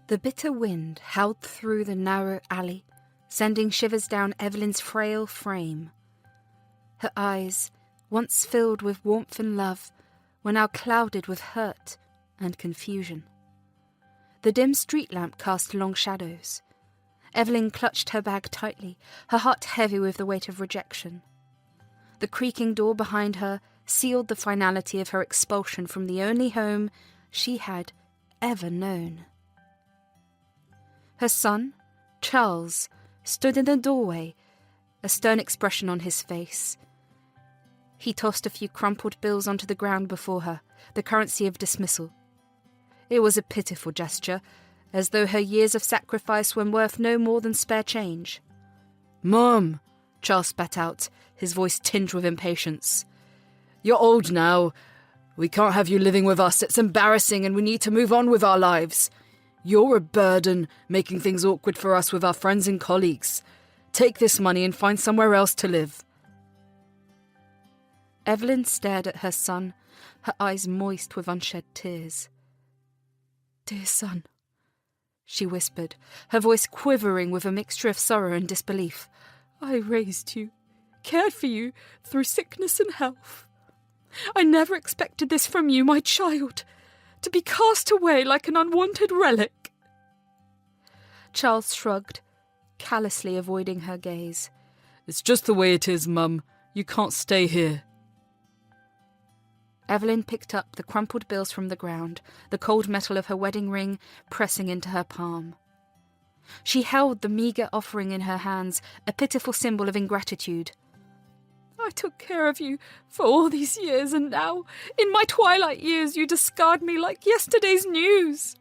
The bitter wind howled through the narrow alley, sending shivers down Evelyn's frail frame. Her eyes, once filled with warmth and love, were now clouded with hurt and confusion. The dim street lamp cast long shadows. Evelyn clutched her bag tightly, her heart heavy with the weight of rejection. The creaking door behind her sealed the finality of her expulsion from the only home she had ever known. Her son, Charles, stood in the doorway, a stern expression on his face. He tossed a few crumpled bills onto the ground before her, the currency of dismissal. It was a pitiful gesture, as though her years of sacrifice were worth no more than spare change. "Mum," Charles spat out, his voice tinged with impatience. "You're old now. We can't have you living with us. It's embarrassing and we need to move on with our lives. You're a burden, making things awkward for us with our friends and colleagues. Take this money and find somewhere else to live." Evelyn stared at her son, her eyes moist with unshed tears. "Dear son," she whispered, her voice quivering with a mixture of sorrow and disbelief. "I raised you, cared for you through sickness and health. I never expected this from you, my child, to be cast away like an unwanted relic." Charles shrugged, callously avoiding her gaze. "It's just the way it is, Mum. You can't stay here." Evelyn picked up the crumpled bills from the ground, the cold metal of her wedding ring pressing into her palm. She held the meagre offering in her hands, a pitiful symbol of ingratitude. "I took care of you for all these years, and now, in my twilight years, you discard me like yesterday's news.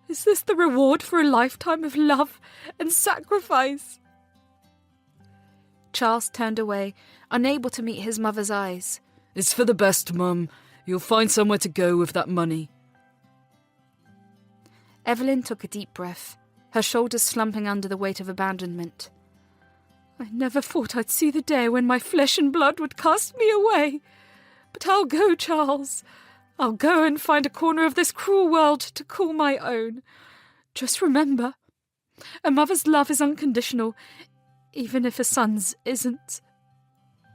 Is this the reward for a lifetime of love and sacrifice?" Charles turned away, unable to meet his mother's eyes. "It's for the best, Mum. You'll find somewhere to go with that money." Evelyn took a deep breath, her shoulders slumping under the weight of abandonment. "I never thought I'd see the day when my flesh and blood would cast me away. But I'll go, Charles. I'll go and find a corner of this cruel world to call my own. Just remember, a mother's love is unconditional, even if a son's isn't."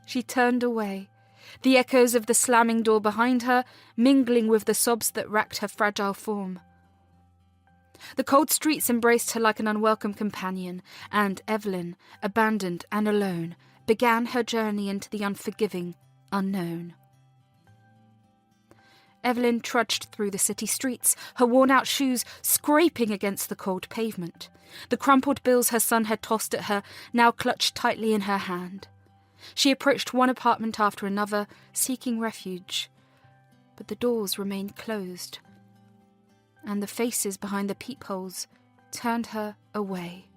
She turned away, the echoes of the slamming door behind her mingling with the sobs that racked her fragile form. The cold streets embraced her like an unwelcome companion, and Evelyn, abandoned and alone, began her journey into the unforgiving unknown. Evelyn trudged through the city streets, her worn-out shoes scraping against the cold pavement. The crumpled bills her son had tossed at her now clutched tightly in her hand. She approached one apartment after another, seeking refuge, but the doors remained closed, and the faces behind the peepholes turned her away.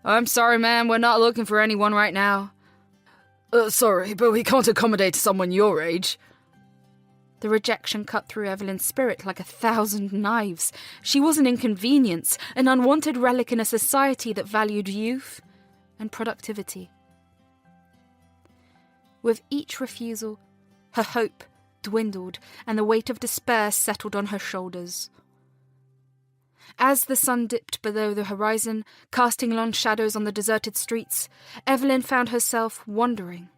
"I'm sorry, ma'am, we're not looking for anyone right now." Sorry, but we can't accommodate someone your age." The rejection cut through Evelyn's spirit like 1,000 knives. She was an inconvenience, an unwanted relic in a society that valued youth and productivity. With each refusal, her hope dwindled and the weight of despair settled on her shoulders. As the sun dipped below the horizon, casting long shadows on the deserted streets, Evelyn found herself wandering.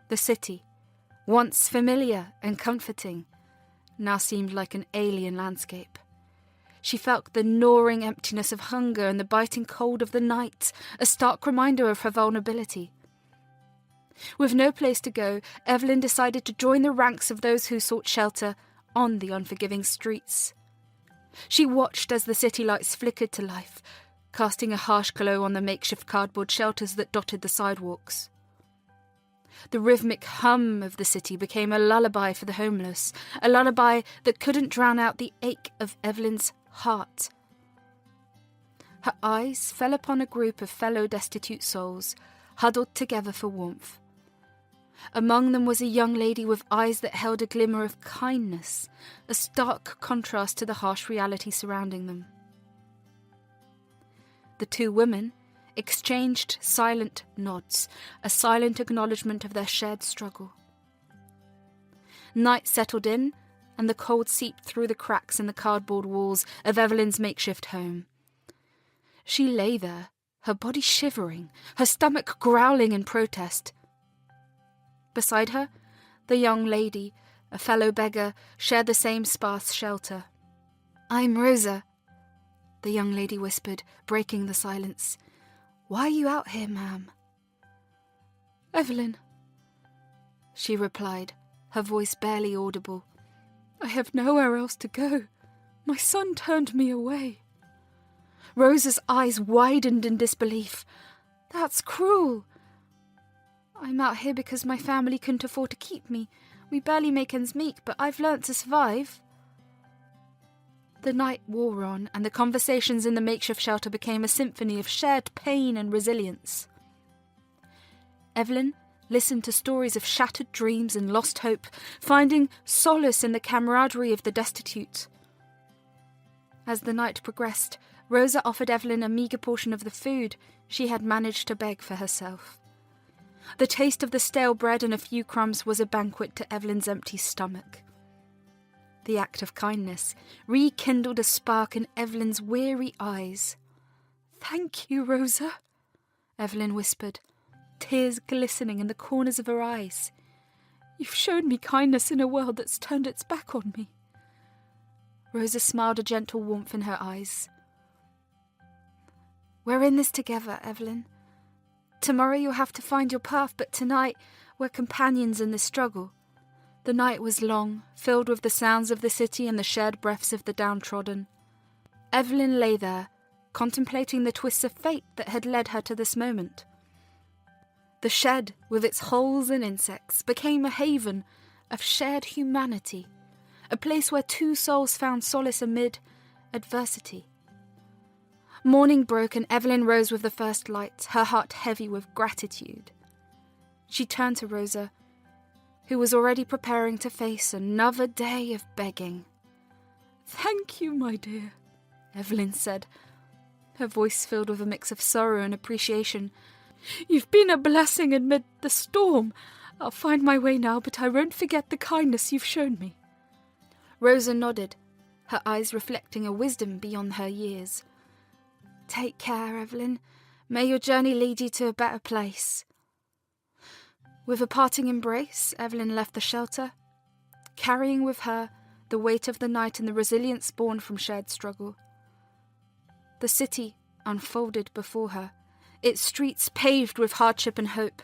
The city, once familiar and comforting, now seemed like an alien landscape. She felt the gnawing emptiness of hunger and the biting cold of the night, a stark reminder of her vulnerability. With no place to go, Evelyn decided to join the ranks of those who sought shelter on the unforgiving streets. She watched as the city lights flickered to life, casting a harsh glow on the makeshift cardboard shelters that dotted the sidewalks. The rhythmic hum of the city became a lullaby for the homeless, a lullaby that couldn't drown out the ache of Evelyn's heart. Her eyes fell upon a group of fellow destitute souls, huddled together for warmth. Among them was a young lady with eyes that held a glimmer of kindness, a stark contrast to the harsh reality surrounding them. The two women exchanged silent nods, a silent acknowledgement of their shared struggle. Night settled in, and the cold seeped through the cracks in the cardboard walls of Evelyn's makeshift home. She lay there, her body shivering, her stomach growling in protest. Beside her, the young lady, a fellow beggar, shared the same sparse shelter. "I'm Rosa," the young lady whispered, breaking the silence. "Why are you out here, ma'am?" "Evelyn," she replied, her voice barely audible. "I have nowhere else to go. My son turned me away." Rosa's eyes widened in disbelief. "That's cruel." "I'm out here because my family couldn't afford to keep me. We barely make ends meet, but I've learnt to survive." The night wore on, and the conversations in the makeshift shelter became a symphony of shared pain and resilience. Evelyn listened to stories of shattered dreams and lost hope, finding solace in the camaraderie of the destitute. As the night progressed, Rosa offered Evelyn a meagre portion of the food she had managed to beg for herself. The taste of the stale bread and a few crumbs was a banquet to Evelyn's empty stomach. The act of kindness rekindled a spark in Evelyn's weary eyes. "Thank you, Rosa," Evelyn whispered, tears glistening in the corners of her eyes. "You've shown me kindness in a world that's turned its back on me." Rosa smiled a gentle warmth in her eyes. "We're in this together, Evelyn. Tomorrow you'll have to find your path, but tonight we're companions in this struggle." The night was long, filled with the sounds of the city and the shared breaths of the downtrodden. Evelyn lay there, contemplating the twists of fate that had led her to this moment. The shed, with its holes and insects, became a haven of shared humanity, a place where two souls found solace amid adversity. Morning broke and Evelyn rose with the first light, her heart heavy with gratitude. She turned to Rosa, who was already preparing to face another day of begging. "Thank you, my dear," Evelyn said, her voice filled with a mix of sorrow and appreciation. "You've been a blessing amid the storm. I'll find my way now, but I won't forget the kindness you've shown me." Rosa nodded, her eyes reflecting a wisdom beyond her years. "Take care, Evelyn. May your journey lead you to a better place." With a parting embrace, Evelyn left the shelter, carrying with her the weight of the night and the resilience born from shared struggle. The city unfolded before her, its streets paved with hardship and hope.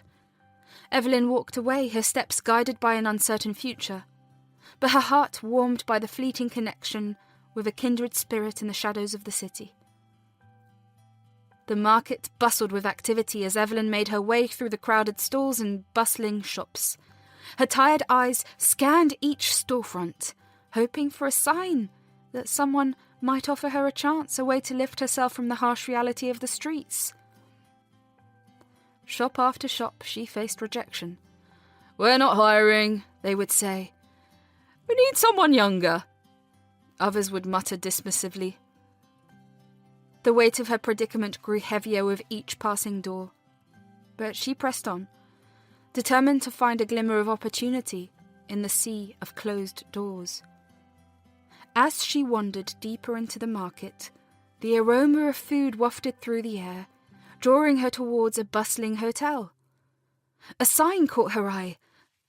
Evelyn walked away, her steps guided by an uncertain future, but her heart warmed by the fleeting connection with a kindred spirit in the shadows of the city. The market bustled with activity as Evelyn made her way through the crowded stalls and bustling shops. Her tired eyes scanned each storefront, hoping for a sign that someone might offer her a chance, a way to lift herself from the harsh reality of the streets. Shop after shop, she faced rejection. "We're not hiring," they would say. "We need someone younger," others would mutter dismissively. The weight of her predicament grew heavier with each passing door, but she pressed on, determined to find a glimmer of opportunity in the sea of closed doors. As she wandered deeper into the market, the aroma of food wafted through the air, drawing her towards a bustling hotel. A sign caught her eye.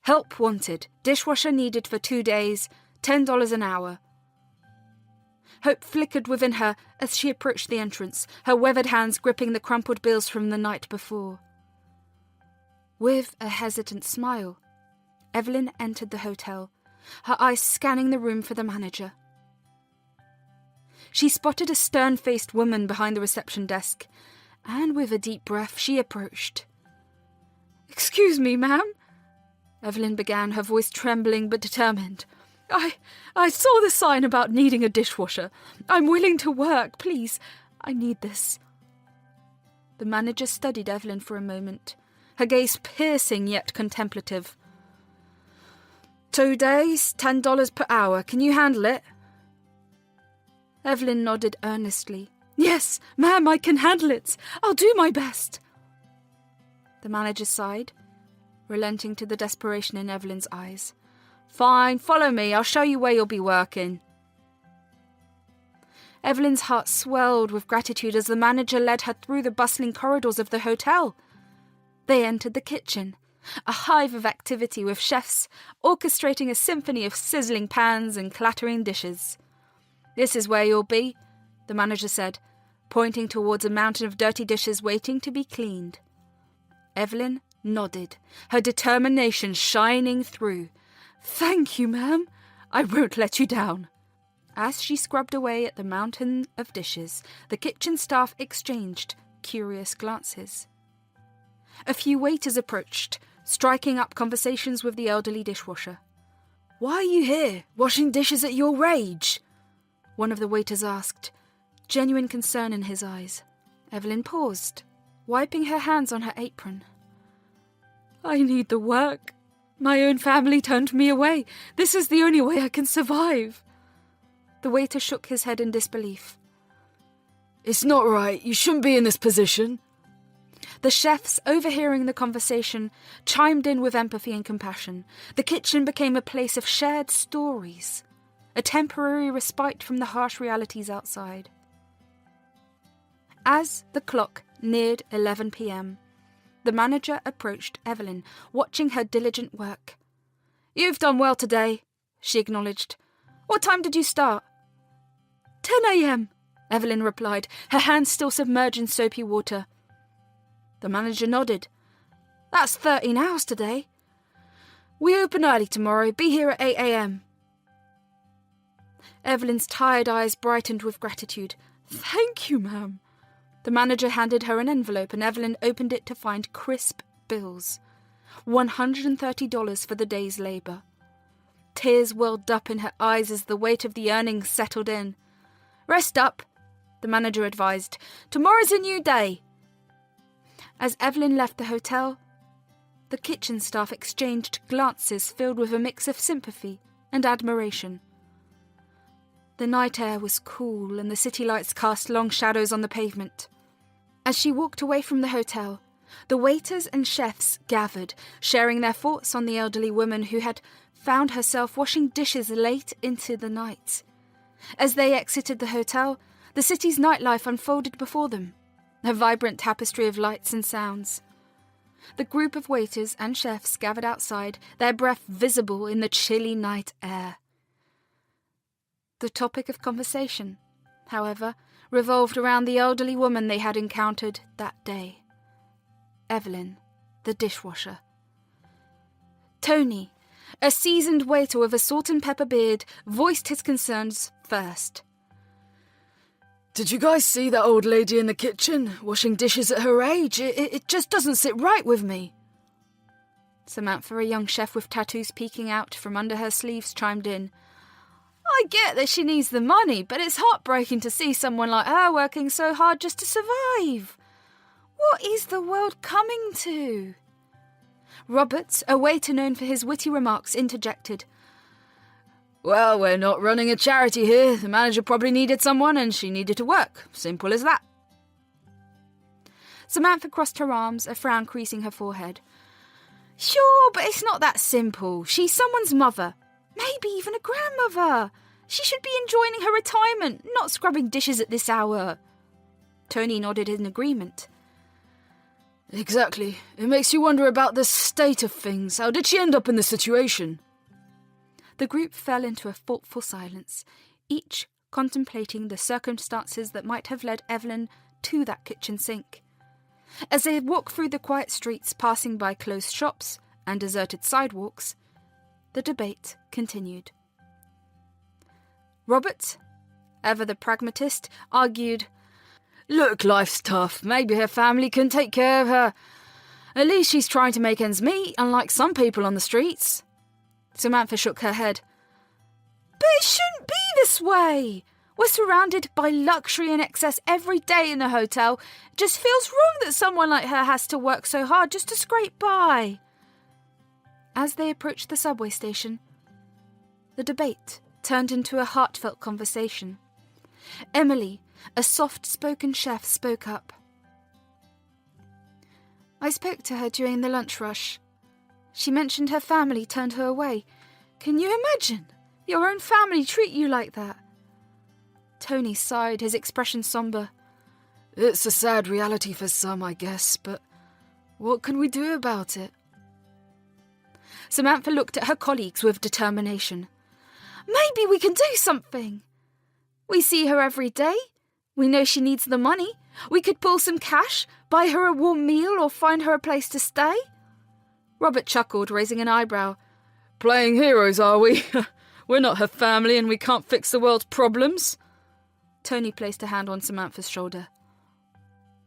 "Help wanted, dishwasher needed for 2 days, $10 an hour." Hope flickered within her as she approached the entrance, her weathered hands gripping the crumpled bills from the night before. With a hesitant smile, Evelyn entered the hotel, her eyes scanning the room for the manager. She spotted a stern-faced woman behind the reception desk, and with a deep breath she approached. "Excuse me, ma'am," Evelyn began, her voice trembling but determined. I saw the sign about needing a dishwasher. I'm willing to work, please. I need this." The manager studied Evelyn for a moment, her gaze piercing yet contemplative. 2 days, $10 per hour. Can you handle it? Evelyn nodded earnestly. "Yes, ma'am, I can handle it. I'll do my best." The manager sighed, relenting to the desperation in Evelyn's eyes. Fine, follow me, I'll show you where you'll be working. Evelyn's heart swelled with gratitude as the manager led her through the bustling corridors of the hotel. They entered the kitchen, a hive of activity with chefs orchestrating a symphony of sizzling pans and clattering dishes. This is where you'll be, the manager said, pointing towards a mountain of dirty dishes waiting to be cleaned. Evelyn nodded, her determination shining through. Thank you, ma'am. I won't let you down. As she scrubbed away at the mountain of dishes, the kitchen staff exchanged curious glances. A few waiters approached, striking up conversations with the elderly dishwasher. Why are you here, washing dishes at your age? One of the waiters asked, genuine concern in his eyes. Evelyn paused, wiping her hands on her apron. I need the work. My own family turned me away. This is the only way I can survive. The waiter shook his head in disbelief. It's not right. You shouldn't be in this position. The chefs, overhearing the conversation, chimed in with empathy and compassion. The kitchen became a place of shared stories, a temporary respite from the harsh realities outside. As the clock neared 11 p.m., the manager approached Evelyn, watching her diligent work. You've done well today, she acknowledged. What time did you start? 10 a.m., Evelyn replied, her hands still submerged in soapy water. The manager nodded. That's 13 hours today. We open early tomorrow. Be here at 8 a.m. Evelyn's tired eyes brightened with gratitude. Thank you, ma'am. The manager handed her an envelope and Evelyn opened it to find crisp bills. $130 for the day's labour. Tears welled up in her eyes as the weight of the earnings settled in. Rest up, the manager advised. Tomorrow's a new day. As Evelyn left the hotel, the kitchen staff exchanged glances filled with a mix of sympathy and admiration. The night air was cool and the city lights cast long shadows on the pavement. As she walked away from the hotel, the waiters and chefs gathered, sharing their thoughts on the elderly woman who had found herself washing dishes late into the night. As they exited the hotel, the city's nightlife unfolded before them, a vibrant tapestry of lights and sounds. The group of waiters and chefs gathered outside, their breath visible in the chilly night air. The topic of conversation, however, revolved around the elderly woman they had encountered that day. Evelyn, the dishwasher. Tony, a seasoned waiter with a salt and pepper beard, voiced his concerns first. Did you guys see that old lady in the kitchen, washing dishes at her age? It just doesn't sit right with me. Samantha, a young chef with tattoos peeking out from under her sleeves, chimed in. I get that she needs the money, but it's heartbreaking to see someone like her working so hard just to survive. What is the world coming to? Robert, a waiter known for his witty remarks, interjected. Well, we're not running a charity here. The manager probably needed someone and she needed to work. Simple as that. Samantha crossed her arms, a frown creasing her forehead. Sure, but it's not that simple. She's someone's mother. Maybe even a grandmother. She should be enjoying her retirement, not scrubbing dishes at this hour. Tony nodded in agreement. Exactly. It makes you wonder about the state of things. How did she end up in this situation? The group fell into a thoughtful silence, each contemplating the circumstances that might have led Evelyn to that kitchen sink. As they walked through the quiet streets, passing by closed shops and deserted sidewalks, the debate continued. Robert, ever the pragmatist, argued, Look, life's tough. Maybe her family can take care of her. At least she's trying to make ends meet, unlike some people on the streets. Samantha shook her head. But it shouldn't be this way. We're surrounded by luxury and excess every day in the hotel. It just feels wrong that someone like her has to work so hard just to scrape by. As they approached the subway station, the debate turned into a heartfelt conversation. Emily, a soft-spoken chef, spoke up. I spoke to her during the lunch rush. She mentioned her family turned her away. Can you imagine? Your own family treat you like that. Tony sighed, his expression somber. It's a sad reality for some, I guess, but what can we do about it? Samantha looked at her colleagues with determination. Maybe we can do something. We see her every day. We know she needs the money. We could pull some cash, buy her a warm meal, or find her a place to stay. Robert chuckled, raising an eyebrow. Playing heroes, are we? We're not her family and we can't fix the world's problems. Tony placed a hand on Samantha's shoulder.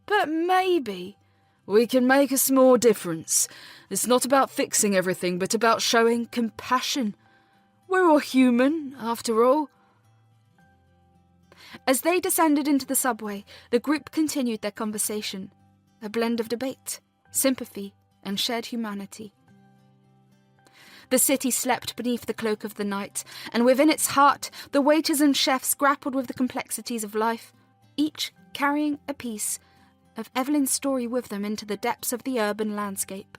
But maybe we can make a small difference. It's not about fixing everything, but about showing compassion. We're all human, after all. As they descended into the subway, the group continued their conversation, a blend of debate, sympathy, and shared humanity. The city slept beneath the cloak of the night, and within its heart, the waiters and chefs grappled with the complexities of life, each carrying a piece of Evelyn's story with them into the depths of the urban landscape.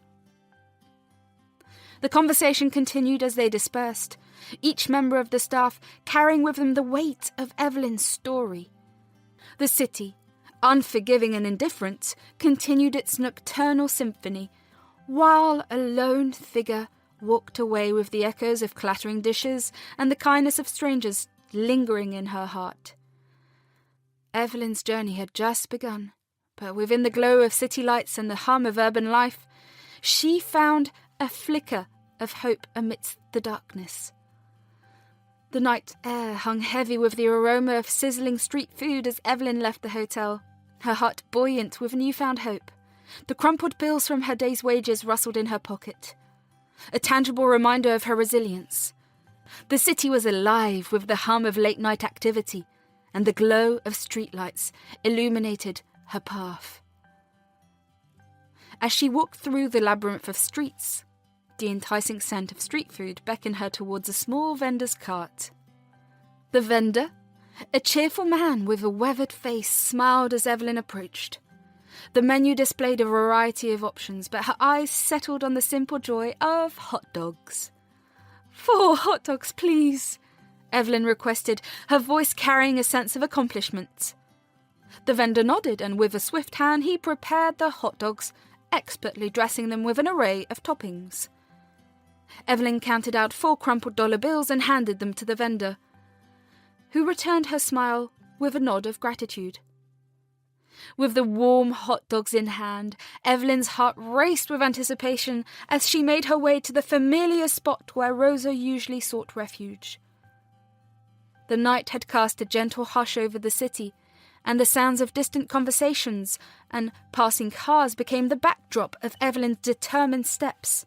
The conversation continued as they dispersed, each member of the staff carrying with them the weight of Evelyn's story. The city, unforgiving and indifferent, continued its nocturnal symphony, while a lone figure walked away with the echoes of clattering dishes and the kindness of strangers lingering in her heart. Evelyn's journey had just begun, but within the glow of city lights and the hum of urban life, she found a flicker of hope amidst the darkness. The night air hung heavy with the aroma of sizzling street food as Evelyn left the hotel, her heart buoyant with newfound hope. The crumpled bills from her day's wages rustled in her pocket, a tangible reminder of her resilience. The city was alive with the hum of late-night activity, and the glow of streetlights illuminated her path. As she walked through the labyrinth of streets, the enticing scent of street food beckoned her towards a small vendor's cart. The vendor, a cheerful man with a weathered face, smiled as Evelyn approached. The menu displayed a variety of options, but her eyes settled on the simple joy of hot dogs. 4 hot dogs, please, Evelyn requested, her voice carrying a sense of accomplishment. The vendor nodded, and with a swift hand he prepared the hot dogs, expertly dressing them with an array of toppings. Evelyn counted out 4 crumpled dollar bills and handed them to the vendor, who returned her smile with a nod of gratitude. With the warm hot dogs in hand, Evelyn's heart raced with anticipation as she made her way to the familiar spot where Rosa usually sought refuge. The night had cast a gentle hush over the city, and the sounds of distant conversations and passing cars became the backdrop of Evelyn's determined steps.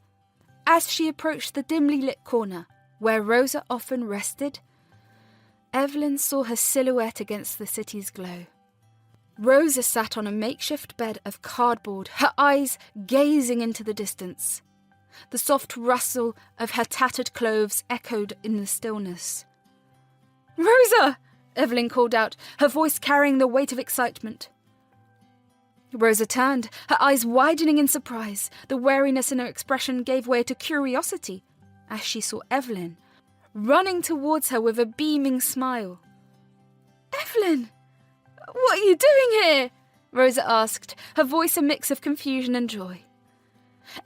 As she approached the dimly lit corner, where Rosa often rested, Evelyn saw her silhouette against the city's glow. Rosa sat on a makeshift bed of cardboard, her eyes gazing into the distance. The soft rustle of her tattered clothes echoed in the stillness. "Rosa!" Evelyn called out, her voice carrying the weight of excitement. Rosa turned, her eyes widening in surprise. The wariness in her expression gave way to curiosity as she saw Evelyn, running towards her with a beaming smile. "Evelyn! What are you doing here?" Rosa asked, her voice a mix of confusion and joy.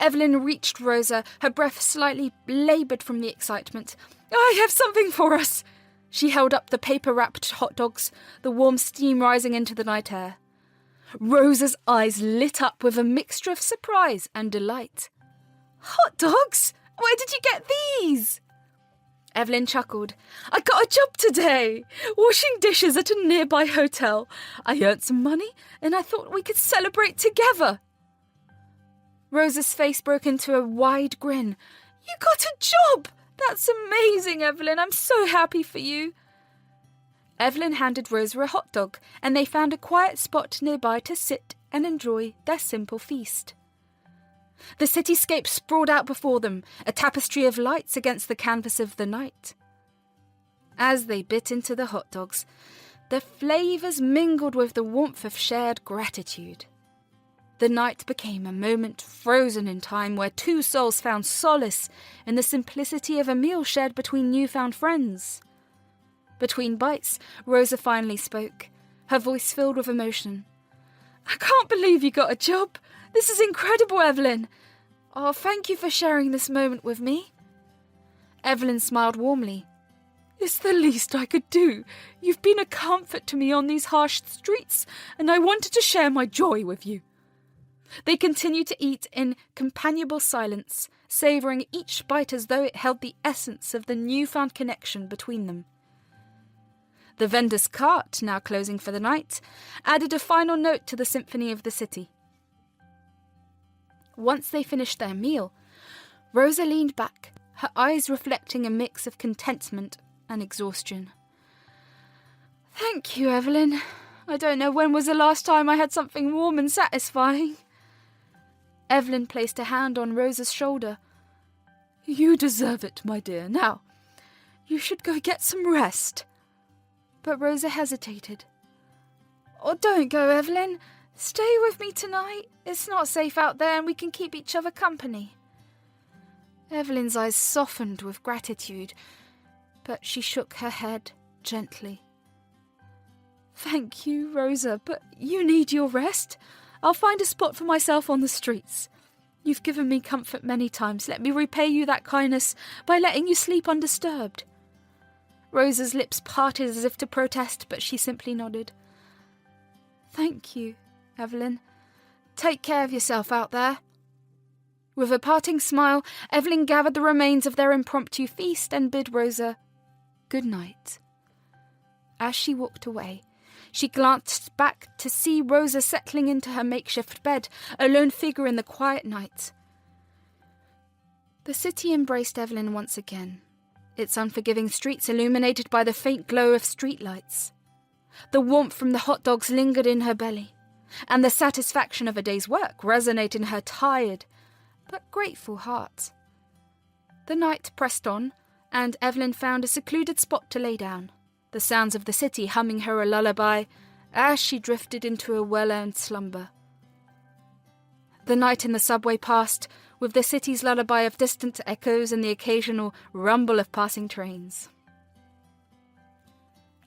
Evelyn reached Rosa, her breath slightly laboured from the excitement. "I have something for us." She held up the paper-wrapped hot dogs, the warm steam rising into the night air. Rosa's eyes lit up with a mixture of surprise and delight. "Hot dogs? Where did you get these?" Evelyn chuckled. "I got a job today, washing dishes at a nearby hotel. I earned some money, and I thought we could celebrate together." Rosa's face broke into a wide grin. "You got a job! That's amazing, Evelyn. I'm so happy for you." Evelyn handed Rosa a hot dog, and they found a quiet spot nearby to sit and enjoy their simple feast. The cityscape sprawled out before them, a tapestry of lights against the canvas of the night. As they bit into the hot dogs, the flavours mingled with the warmth of shared gratitude. The night became a moment frozen in time where two souls found solace in the simplicity of a meal shared between newfound friends. Between bites, Rosa finally spoke, her voice filled with emotion. "I can't believe you got a job. This is incredible, Evelyn. Oh, thank you for sharing this moment with me." Evelyn smiled warmly. "It's the least I could do. You've been a comfort to me on these harsh streets, and I wanted to share my joy with you." They continued to eat in companionable silence, savouring each bite as though it held the essence of the newfound connection between them. The vendor's cart, now closing for the night, added a final note to the symphony of the city. Once they finished their meal, Rosa leaned back, her eyes reflecting a mix of contentment and exhaustion. "Thank you, Evelyn. I don't know when was the last time I had something warm and satisfying." Evelyn placed a hand on Rosa's shoulder. "You deserve it, my dear. Now, you should go get some rest." But Rosa hesitated. "Oh, don't go, Evelyn. Stay with me tonight. It's not safe out there and we can keep each other company." Evelyn's eyes softened with gratitude, but she shook her head gently. "Thank you, Rosa, but you need your rest. I'll find a spot for myself on the streets. You've given me comfort many times. Let me repay you that kindness by letting you sleep undisturbed." Rosa's lips parted as if to protest, but she simply nodded. "Thank you, Evelyn. Take care of yourself out there." With a parting smile, Evelyn gathered the remains of their impromptu feast and bid Rosa good night. As she walked away, she glanced back to see Rosa settling into her makeshift bed, a lone figure in the quiet night. The city embraced Evelyn once again, its unforgiving streets illuminated by the faint glow of streetlights. The warmth from the hot dogs lingered in her belly, and the satisfaction of a day's work resonated in her tired but grateful heart. The night pressed on, and Evelyn found a secluded spot to lay down, the sounds of the city humming her a lullaby as she drifted into a well-earned slumber. The night in the subway passed, with the city's lullaby of distant echoes and the occasional rumble of passing trains.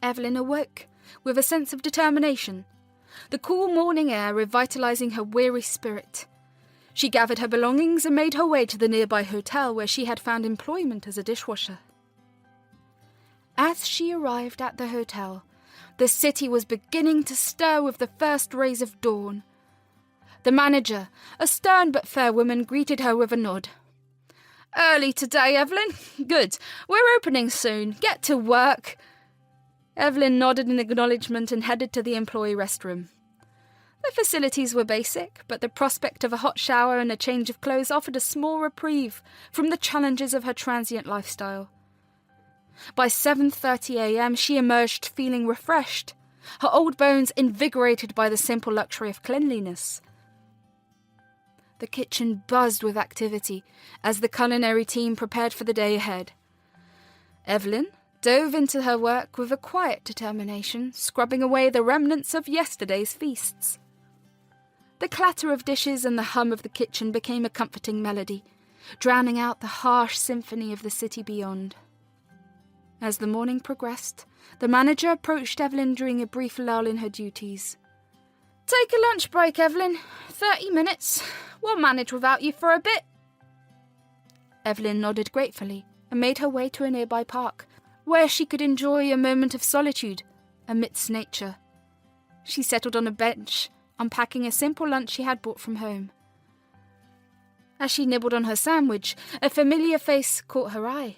Evelyn awoke with a sense of determination, the cool morning air revitalizing her weary spirit. She gathered her belongings and made her way to the nearby hotel where she had found employment as a dishwasher. As she arrived at the hotel, the city was beginning to stir with the first rays of dawn. The manager, a stern but fair woman, greeted her with a nod. "Early today, Evelyn? Good. We're opening soon. Get to work." Evelyn nodded in acknowledgement and headed to the employee restroom. The facilities were basic, but the prospect of a hot shower and a change of clothes offered a small reprieve from the challenges of her transient lifestyle. By 7:30 a.m. she emerged feeling refreshed, her old bones invigorated by the simple luxury of cleanliness. The kitchen buzzed with activity as the culinary team prepared for the day ahead. Evelyn dove into her work with a quiet determination, scrubbing away the remnants of yesterday's feasts. The clatter of dishes and the hum of the kitchen became a comforting melody, drowning out the harsh symphony of the city beyond. As the morning progressed, the manager approached Evelyn during a brief lull in her duties. "Take a lunch break, Evelyn. 30 minutes. We'll manage without you for a bit." Evelyn nodded gratefully and made her way to a nearby park, where she could enjoy a moment of solitude amidst nature. She settled on a bench, unpacking a simple lunch she had brought from home. As she nibbled on her sandwich, a familiar face caught her eye.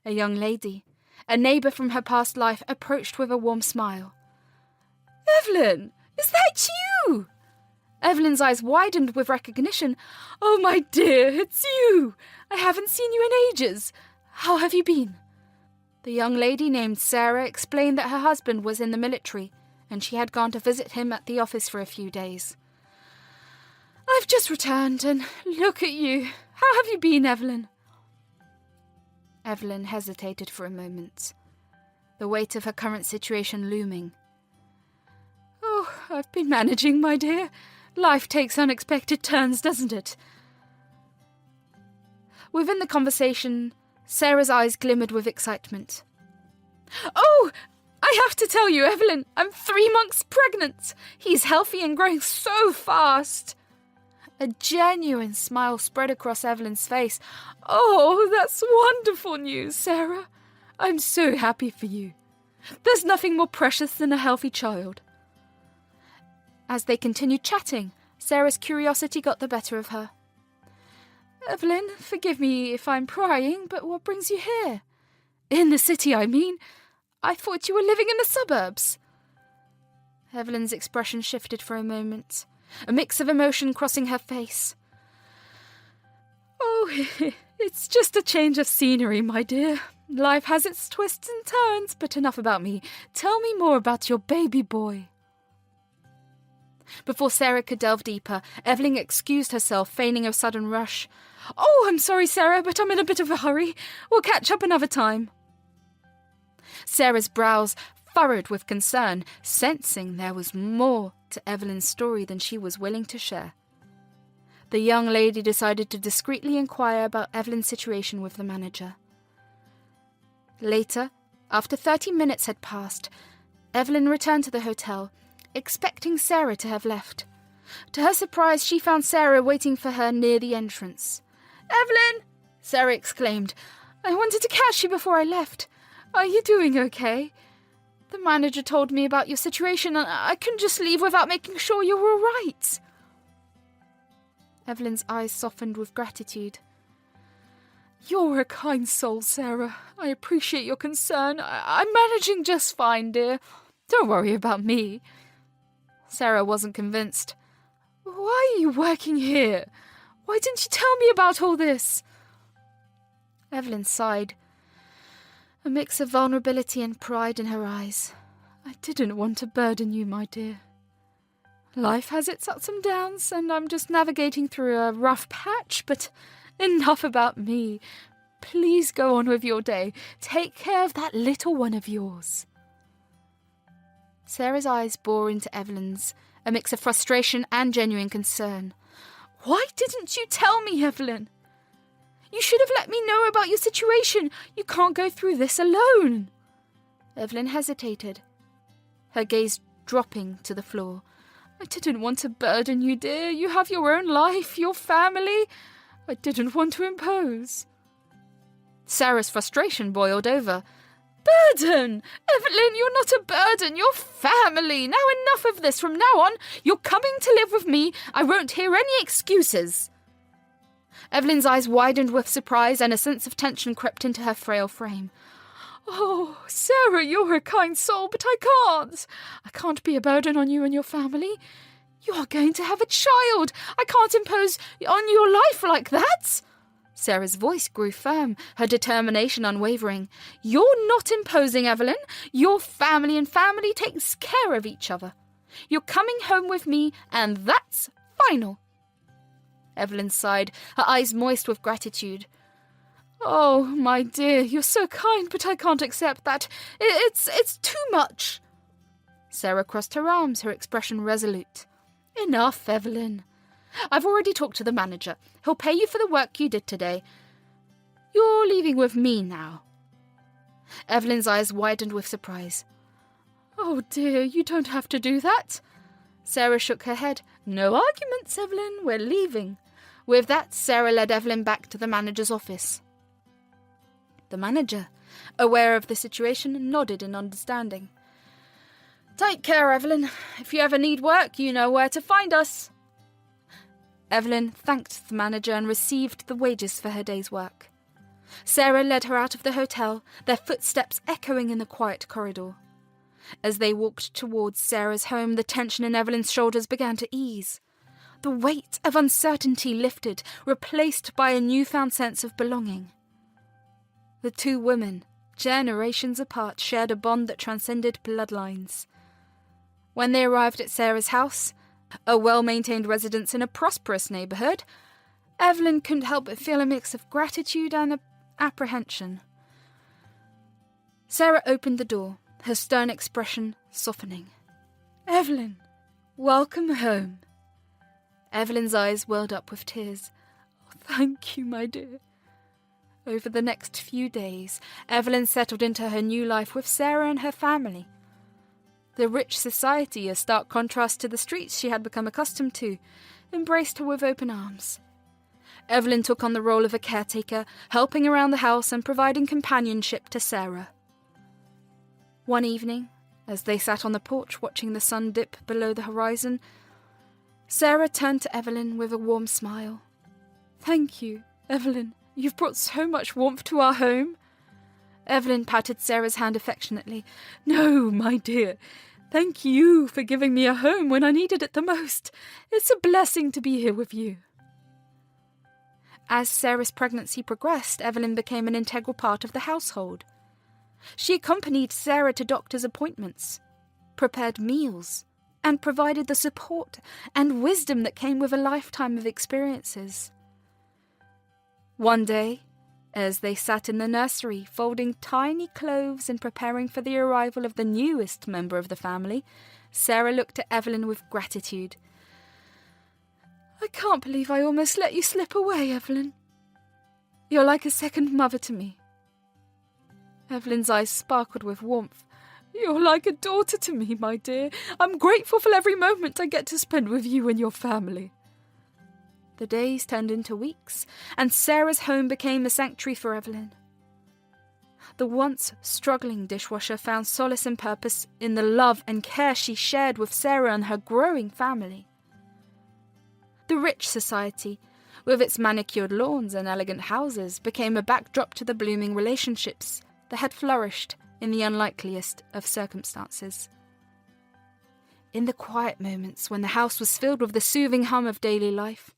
A young lady, a neighbour from her past life, approached with a warm smile. "Evelyn, is that you?" Evelyn's eyes widened with recognition. "Oh, my dear, it's you! I haven't seen you in ages. How have you been?" The young lady named Sarah explained that her husband was in the military, and she had gone to visit him at the office for a few days. "I've just returned, and look at you. How have you been, Evelyn?" Evelyn hesitated for a moment, the weight of her current situation looming. "Oh, I've been managing, my dear. Life takes unexpected turns, doesn't it? Within the conversation, Sarah's eyes glimmered with excitement. Oh, I have to tell you, Evelyn, I'm 3 months pregnant. He's healthy and growing so fast. A genuine smile spread across Evelyn's face. Oh, that's wonderful news, Sarah. I'm so happy for you. There's nothing more precious than a healthy child. As they continued chatting, Sarah's curiosity got the better of her. Evelyn, forgive me if I'm prying, but what brings you here? In the city, I mean. I thought you were living in the suburbs. Evelyn's expression shifted for a moment, a mix of emotion crossing her face. Oh, it's just a change of scenery, my dear. Life has its twists and turns, but enough about me. Tell me more about your baby boy. Before Sarah could delve deeper, Evelyn excused herself, feigning a sudden rush. Oh, I'm sorry, Sarah, but I'm in a bit of a hurry. We'll catch up another time. Sarah's brows furrowed with concern, sensing there was more to Evelyn's story than she was willing to share. The young lady decided to discreetly inquire about Evelyn's situation with the manager. Later, after 30 minutes had passed, Evelyn returned to the hotel, expecting Sarah to have left. To her surprise, she found Sarah waiting for her near the entrance. Evelyn! Sarah exclaimed. I wanted to catch you before I left. Are you doing okay? The manager told me about your situation and I couldn't just leave without making sure you were all right. Evelyn's eyes softened with gratitude. You're a kind soul, Sarah. I appreciate your concern. I'm managing just fine, dear. Don't worry about me. Sarah wasn't convinced. Why are you working here? Why didn't you tell me about all this? Evelyn sighed, a mix of vulnerability and pride in her eyes. I didn't want to burden you, my dear. Life has its ups and downs, and I'm just navigating through a rough patch, but enough about me. Please go on with your day. Take care of that little one of yours. Sarah's eyes bore into Evelyn's, a mix of frustration and genuine concern. Why didn't you tell me, Evelyn? You should have let me know about your situation. You can't go through this alone. Evelyn hesitated, her gaze dropping to the floor. I didn't want to burden you, dear. You have your own life, your family. I didn't want to impose. Sarah's frustration boiled over. Burden! Evelyn, you're not a burden. You're family. Now enough of this. From now on, you're coming to live with me. I won't hear any excuses. Evelyn's eyes widened with surprise and a sense of tension crept into her frail frame. Oh, Sarah, you're a kind soul, but I can't. I can't be a burden on you and your family. You are going to have a child. I can't impose on your life like that. Sarah's voice grew firm, her determination unwavering. You're not imposing, Evelyn. Your family and family takes care of each other. You're coming home with me, and that's final. Evelyn sighed, her eyes moist with gratitude. Oh, my dear, you're so kind, but I can't accept that. It's too much. Sarah crossed her arms, her expression resolute. Enough, Evelyn. I've already talked to the manager. He'll pay you for the work you did today. You're leaving with me now. Evelyn's eyes widened with surprise. Oh, dear, you don't have to do that. Sarah shook her head. No arguments, Evelyn. We're leaving. With that, Sarah led Evelyn back to the manager's office. The manager, aware of the situation, nodded in understanding. Take care, Evelyn. If you ever need work, you know where to find us. Evelyn thanked the manager and received the wages for her day's work. Sarah led her out of the hotel, their footsteps echoing in the quiet corridor. As they walked towards Sarah's home, the tension in Evelyn's shoulders began to ease. The weight of uncertainty lifted, replaced by a newfound sense of belonging. The two women, generations apart, shared a bond that transcended bloodlines. When they arrived at Sarah's house, a well-maintained residence in a prosperous neighbourhood, Evelyn couldn't help but feel a mix of gratitude and apprehension. Sarah opened the door, her stern expression softening. Evelyn, welcome home. Evelyn's eyes welled up with tears. "Oh, thank you, my dear." Over the next few days, Evelyn settled into her new life with Sarah and her family. The rich society, a stark contrast to the streets she had become accustomed to, embraced her with open arms. Evelyn took on the role of a caretaker, helping around the house and providing companionship to Sarah. One evening, as they sat on the porch watching the sun dip below the horizon, Sarah turned to Evelyn with a warm smile. "Thank you, Evelyn. You've brought so much warmth to our home." Evelyn patted Sarah's hand affectionately. "No, my dear. Thank you for giving me a home when I needed it the most. It's a blessing to be here with you." As Sarah's pregnancy progressed, Evelyn became an integral part of the household. She accompanied Sarah to doctor's appointments, prepared meals, and provided the support and wisdom that came with a lifetime of experiences. One day, as they sat in the nursery folding tiny clothes and preparing for the arrival of the newest member of the family, Sarah looked at Evelyn with gratitude. "I can't believe I almost let you slip away, Evelyn. You're like a second mother to me." Evelyn's eyes sparkled with warmth. "You're like a daughter to me, my dear. I'm grateful for every moment I get to spend with you and your family." The days turned into weeks, and Sarah's home became a sanctuary for Evelyn. The once struggling dishwasher found solace and purpose in the love and care she shared with Sarah and her growing family. The rich society, with its manicured lawns and elegant houses, became a backdrop to the blooming relationships that had flourished in the unlikeliest of circumstances. In the quiet moments when the house was filled with the soothing hum of daily life,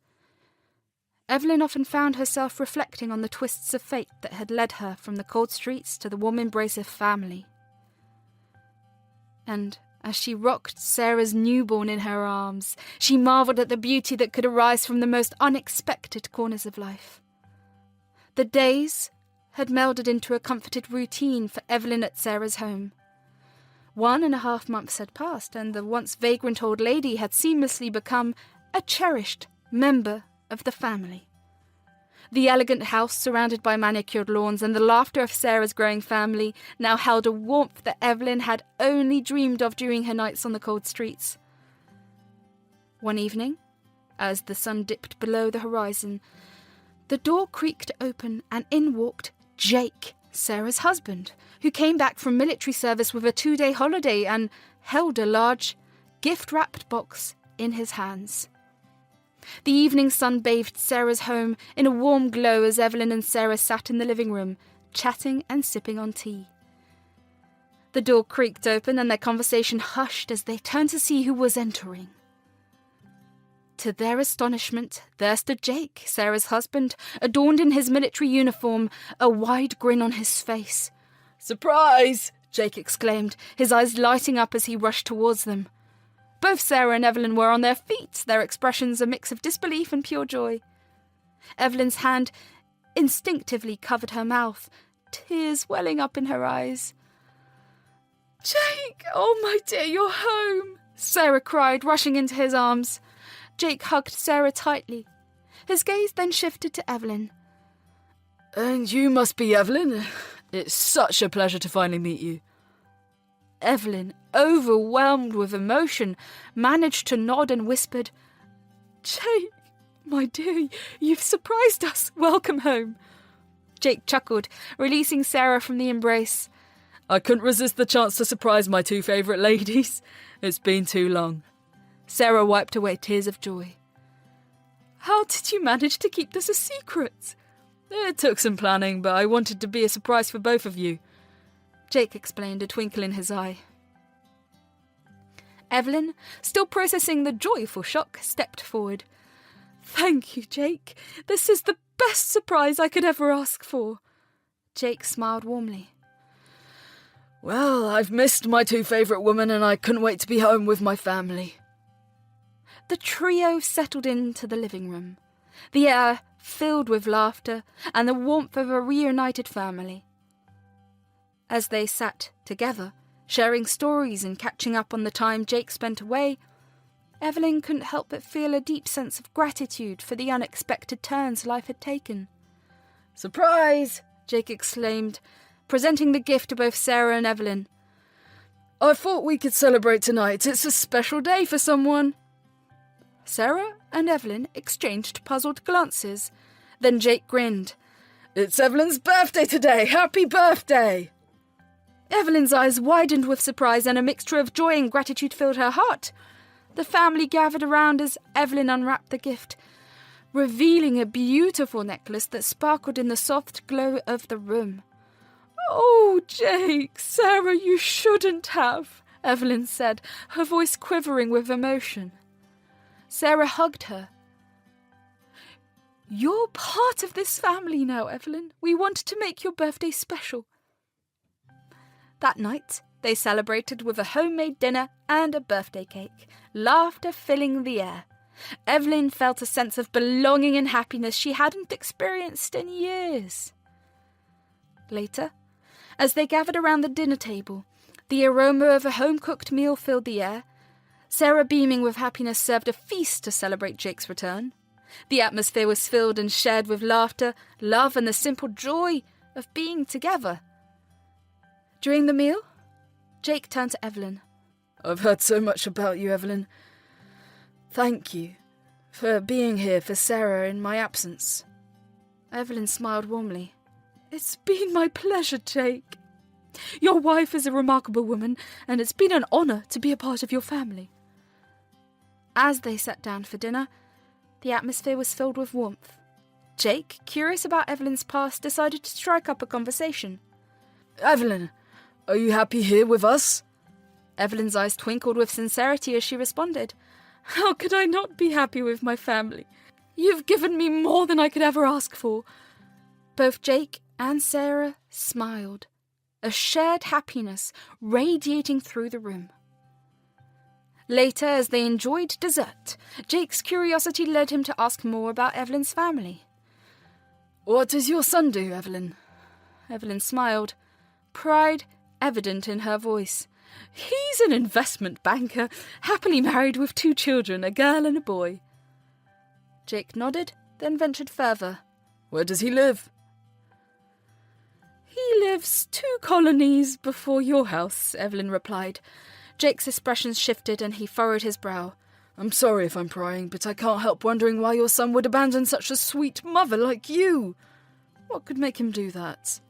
Evelyn often found herself reflecting on the twists of fate that had led her from the cold streets to the warm embrace of family. And as she rocked Sarah's newborn in her arms, she marvelled at the beauty that could arise from the most unexpected corners of life. The days had melded into a comforted routine for Evelyn at Sarah's home. 1.5 months had passed, and the once vagrant old lady had seamlessly become a cherished member of the family. The elegant house, surrounded by manicured lawns, and the laughter of Sarah's growing family now held a warmth that Evelyn had only dreamed of during her nights on the cold streets. One evening, as the sun dipped below the horizon, the door creaked open and in walked Jake, Sarah's husband, who came back from military service with a 2-day holiday and held a large, gift-wrapped box in his hands. The evening sun bathed Sarah's home in a warm glow as Evelyn and Sarah sat in the living room, chatting and sipping on tea. The door creaked open and their conversation hushed as they turned to see who was entering. To their astonishment, there stood Jake, Sarah's husband, adorned in his military uniform, a wide grin on his face. "Surprise!" Jake exclaimed, his eyes lighting up as he rushed towards them. Both Sarah and Evelyn were on their feet, their expressions a mix of disbelief and pure joy. Evelyn's hand instinctively covered her mouth, tears welling up in her eyes. "Jake, oh my dear, you're home!" Sarah cried, rushing into his arms. Jake hugged Sarah tightly. His gaze then shifted to Evelyn. "And you must be Evelyn. It's such a pleasure to finally meet you." Evelyn, overwhelmed with emotion, managed to nod and whispered, "Jake, my dear, you've surprised us. Welcome home." Jake chuckled, releasing Sarah from the embrace. "I couldn't resist the chance to surprise my 2 favourite ladies. It's been too long." Sarah wiped away tears of joy. "How did you manage to keep this a secret?" "It took some planning, but I wanted to be a surprise for both of you," Jake explained, a twinkle in his eye. Evelyn, still processing the joyful shock, stepped forward. "Thank you, Jake. This is the best surprise I could ever ask for." Jake smiled warmly. "Well, I've missed my 2 favourite women and I couldn't wait to be home with my family." The trio settled into the living room, the air filled with laughter and the warmth of a reunited family. As they sat together, sharing stories and catching up on the time Jake spent away, Evelyn couldn't help but feel a deep sense of gratitude for the unexpected turns life had taken. "Surprise!" Jake exclaimed, presenting the gift to both Sarah and Evelyn. "I thought we could celebrate tonight. It's a special day for someone." Sarah and Evelyn exchanged puzzled glances. Then Jake grinned. "It's Evelyn's birthday today! Happy birthday!" Evelyn's eyes widened with surprise, and a mixture of joy and gratitude filled her heart. The family gathered around as Evelyn unwrapped the gift, revealing a beautiful necklace that sparkled in the soft glow of the room. "Oh, Jake, Sarah, you shouldn't have," Evelyn said, her voice quivering with emotion. Sarah hugged her. "You're part of this family now, Evelyn. We wanted to make your birthday special." That night, they celebrated with a homemade dinner and a birthday cake, laughter filling the air. Evelyn felt a sense of belonging and happiness she hadn't experienced in years. Later, as they gathered around the dinner table, the aroma of a home-cooked meal filled the air. Sarah, beaming with happiness, served a feast to celebrate Jake's return. The atmosphere was filled and shared with laughter, love, and the simple joy of being together. During the meal, Jake turned to Evelyn. "I've heard so much about you, Evelyn. Thank you for being here for Sarah in my absence." Evelyn smiled warmly. "It's been my pleasure, Jake. Your wife is a remarkable woman, and it's been an honour to be a part of your family." As they sat down for dinner, the atmosphere was filled with warmth. Jake, curious about Evelyn's past, decided to strike up a conversation. "Evelyn, are you happy here with us?" Evelyn's eyes twinkled with sincerity as she responded. "How could I not be happy with my family? You've given me more than I could ever ask for." Both Jake and Sarah smiled, a shared happiness radiating through the room. Later, as they enjoyed dessert, Jake's curiosity led him to ask more about Evelyn's family. "What does your son do, Evelyn?" Evelyn smiled, pride evident in her voice. "He's an investment banker, happily married with 2 children, a girl and a boy." Jake nodded, then ventured further. "Where does he live?" "He lives 2 colonies before your house," Evelyn replied. Jake's expressions shifted and he furrowed his brow. "I'm sorry if I'm prying, but I can't help wondering why your son would abandon such a sweet mother like you. What could make him do that?"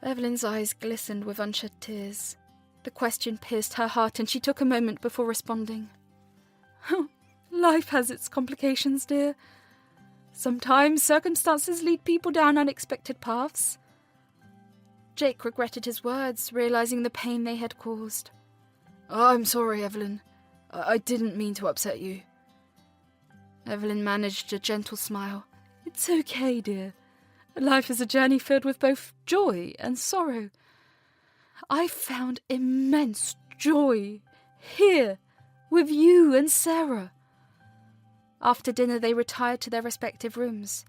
Evelyn's eyes glistened with unshed tears. The question pierced her heart and she took a moment before responding. "Life has its complications, dear. Sometimes circumstances lead people down unexpected paths." Jake regretted his words, realizing the pain they had caused. "Oh, I'm sorry, Evelyn. I didn't mean to upset you." Evelyn managed a gentle smile. "It's okay, dear. Life is a journey filled with both joy and sorrow. I found immense joy here with you and Sarah." After dinner, they retired to their respective rooms.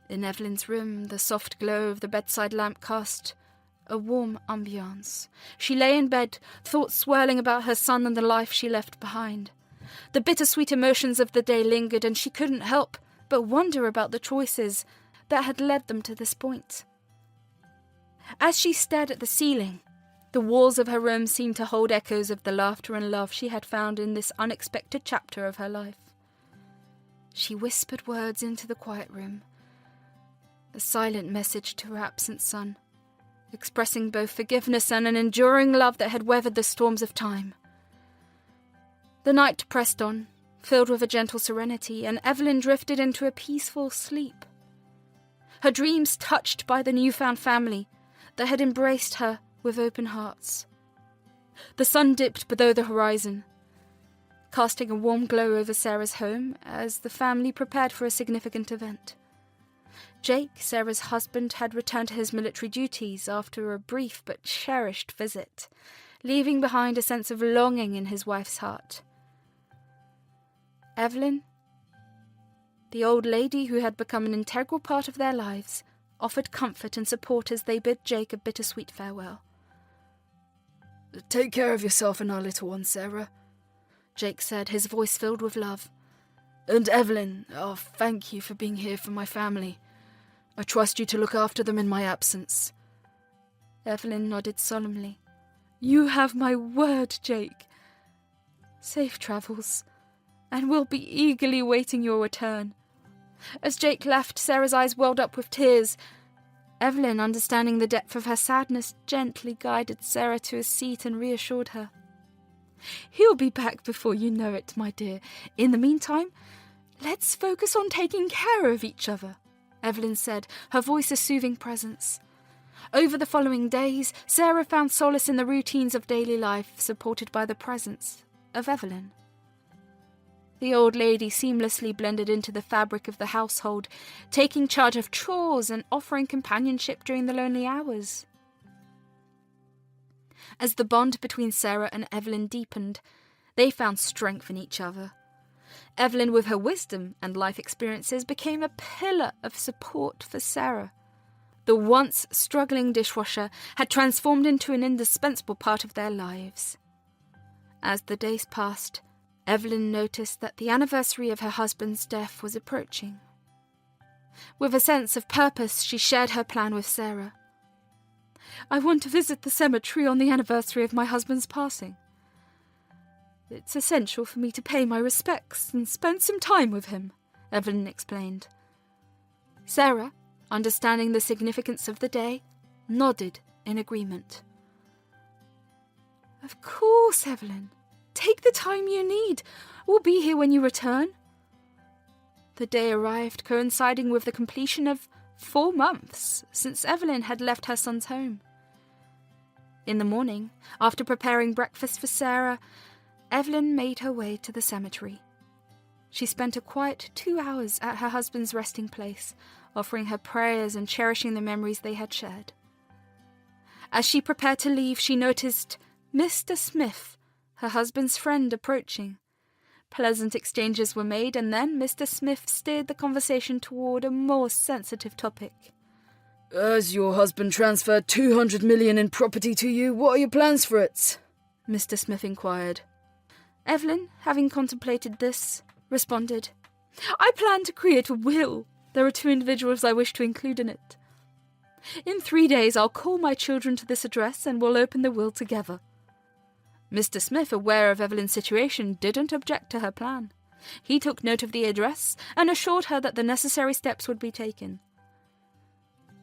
In Evelyn's room, the soft glow of the bedside lamp cast a warm ambiance. She lay in bed, thoughts swirling about her son and the life she left behind. The bittersweet emotions of the day lingered, and she couldn't help but wonder about the choices that had led them to this point. As she stared at the ceiling, the walls of her room seemed to hold echoes of the laughter and love she had found in this unexpected chapter of her life. She whispered words into the quiet room, a silent message to her absent son, expressing both forgiveness and an enduring love that had weathered the storms of time. The night pressed on, filled with a gentle serenity, and Evelyn drifted into a peaceful sleep. Her dreams touched by the newfound family that had embraced her with open hearts. The sun dipped below the horizon, casting a warm glow over Sarah's home as the family prepared for a significant event. Jake, Sarah's husband, had returned to his military duties after a brief but cherished visit, leaving behind a sense of longing in his wife's heart. Evelyn, the old lady who had become an integral part of their lives, offered comfort and support as they bid Jake a bittersweet farewell. "Take care of yourself and our little one, Sarah. Jake said, his voice filled with love. And Evelyn, thank you for being here for my family. I trust you to look after them in my absence. Evelyn nodded solemnly. You have my word, Jake. Safe travels, and we'll be eagerly waiting your return. As Jake left, Sarah's eyes welled up with tears. Evelyn, understanding the depth of her sadness, gently guided Sarah to a seat and reassured her. He'll be back before you know it, my dear. In the meantime, let's focus on taking care of each other, Evelyn said, her voice a soothing presence. Over the following days, Sarah found solace in the routines of daily life, supported by the presence of Evelyn. The old lady seamlessly blended into the fabric of the household, taking charge of chores and offering companionship during the lonely hours. As the bond between Sarah and Evelyn deepened, they found strength in each other. Evelyn, with her wisdom and life experiences, became a pillar of support for Sarah. The once struggling dishwasher had transformed into an indispensable part of their lives. As the days passed, Evelyn noticed that the anniversary of her husband's death was approaching. With a sense of purpose, she shared her plan with Sarah. I want to visit the cemetery on the anniversary of my husband's passing. It's essential for me to pay my respects and spend some time with him, Evelyn explained. Sarah, understanding the significance of the day, nodded in agreement. Of course, Evelyn. Take the time you need. We'll be here when you return. The day arrived, coinciding with the completion of 4 months since Evelyn had left her son's home. In the morning, after preparing breakfast for Sarah, Evelyn made her way to the cemetery. She spent a quiet 2 hours at her husband's resting place, offering her prayers and cherishing the memories they had shared. As she prepared to leave, she noticed Mr. Smith, her husband's friend, approaching. Pleasant exchanges were made, and then Mr. Smith steered the conversation toward a more sensitive topic. As your husband transferred $200 million in property to you, what are your plans for it? Mr. Smith inquired. Evelyn, having contemplated this, responded, I plan to create a will. There are 2 individuals I wish to include in it. In 3 days, I'll call my children to this address and we'll open the will together. Mr. Smith, aware of Evelyn's situation, didn't object to her plan. He took note of the address and assured her that the necessary steps would be taken.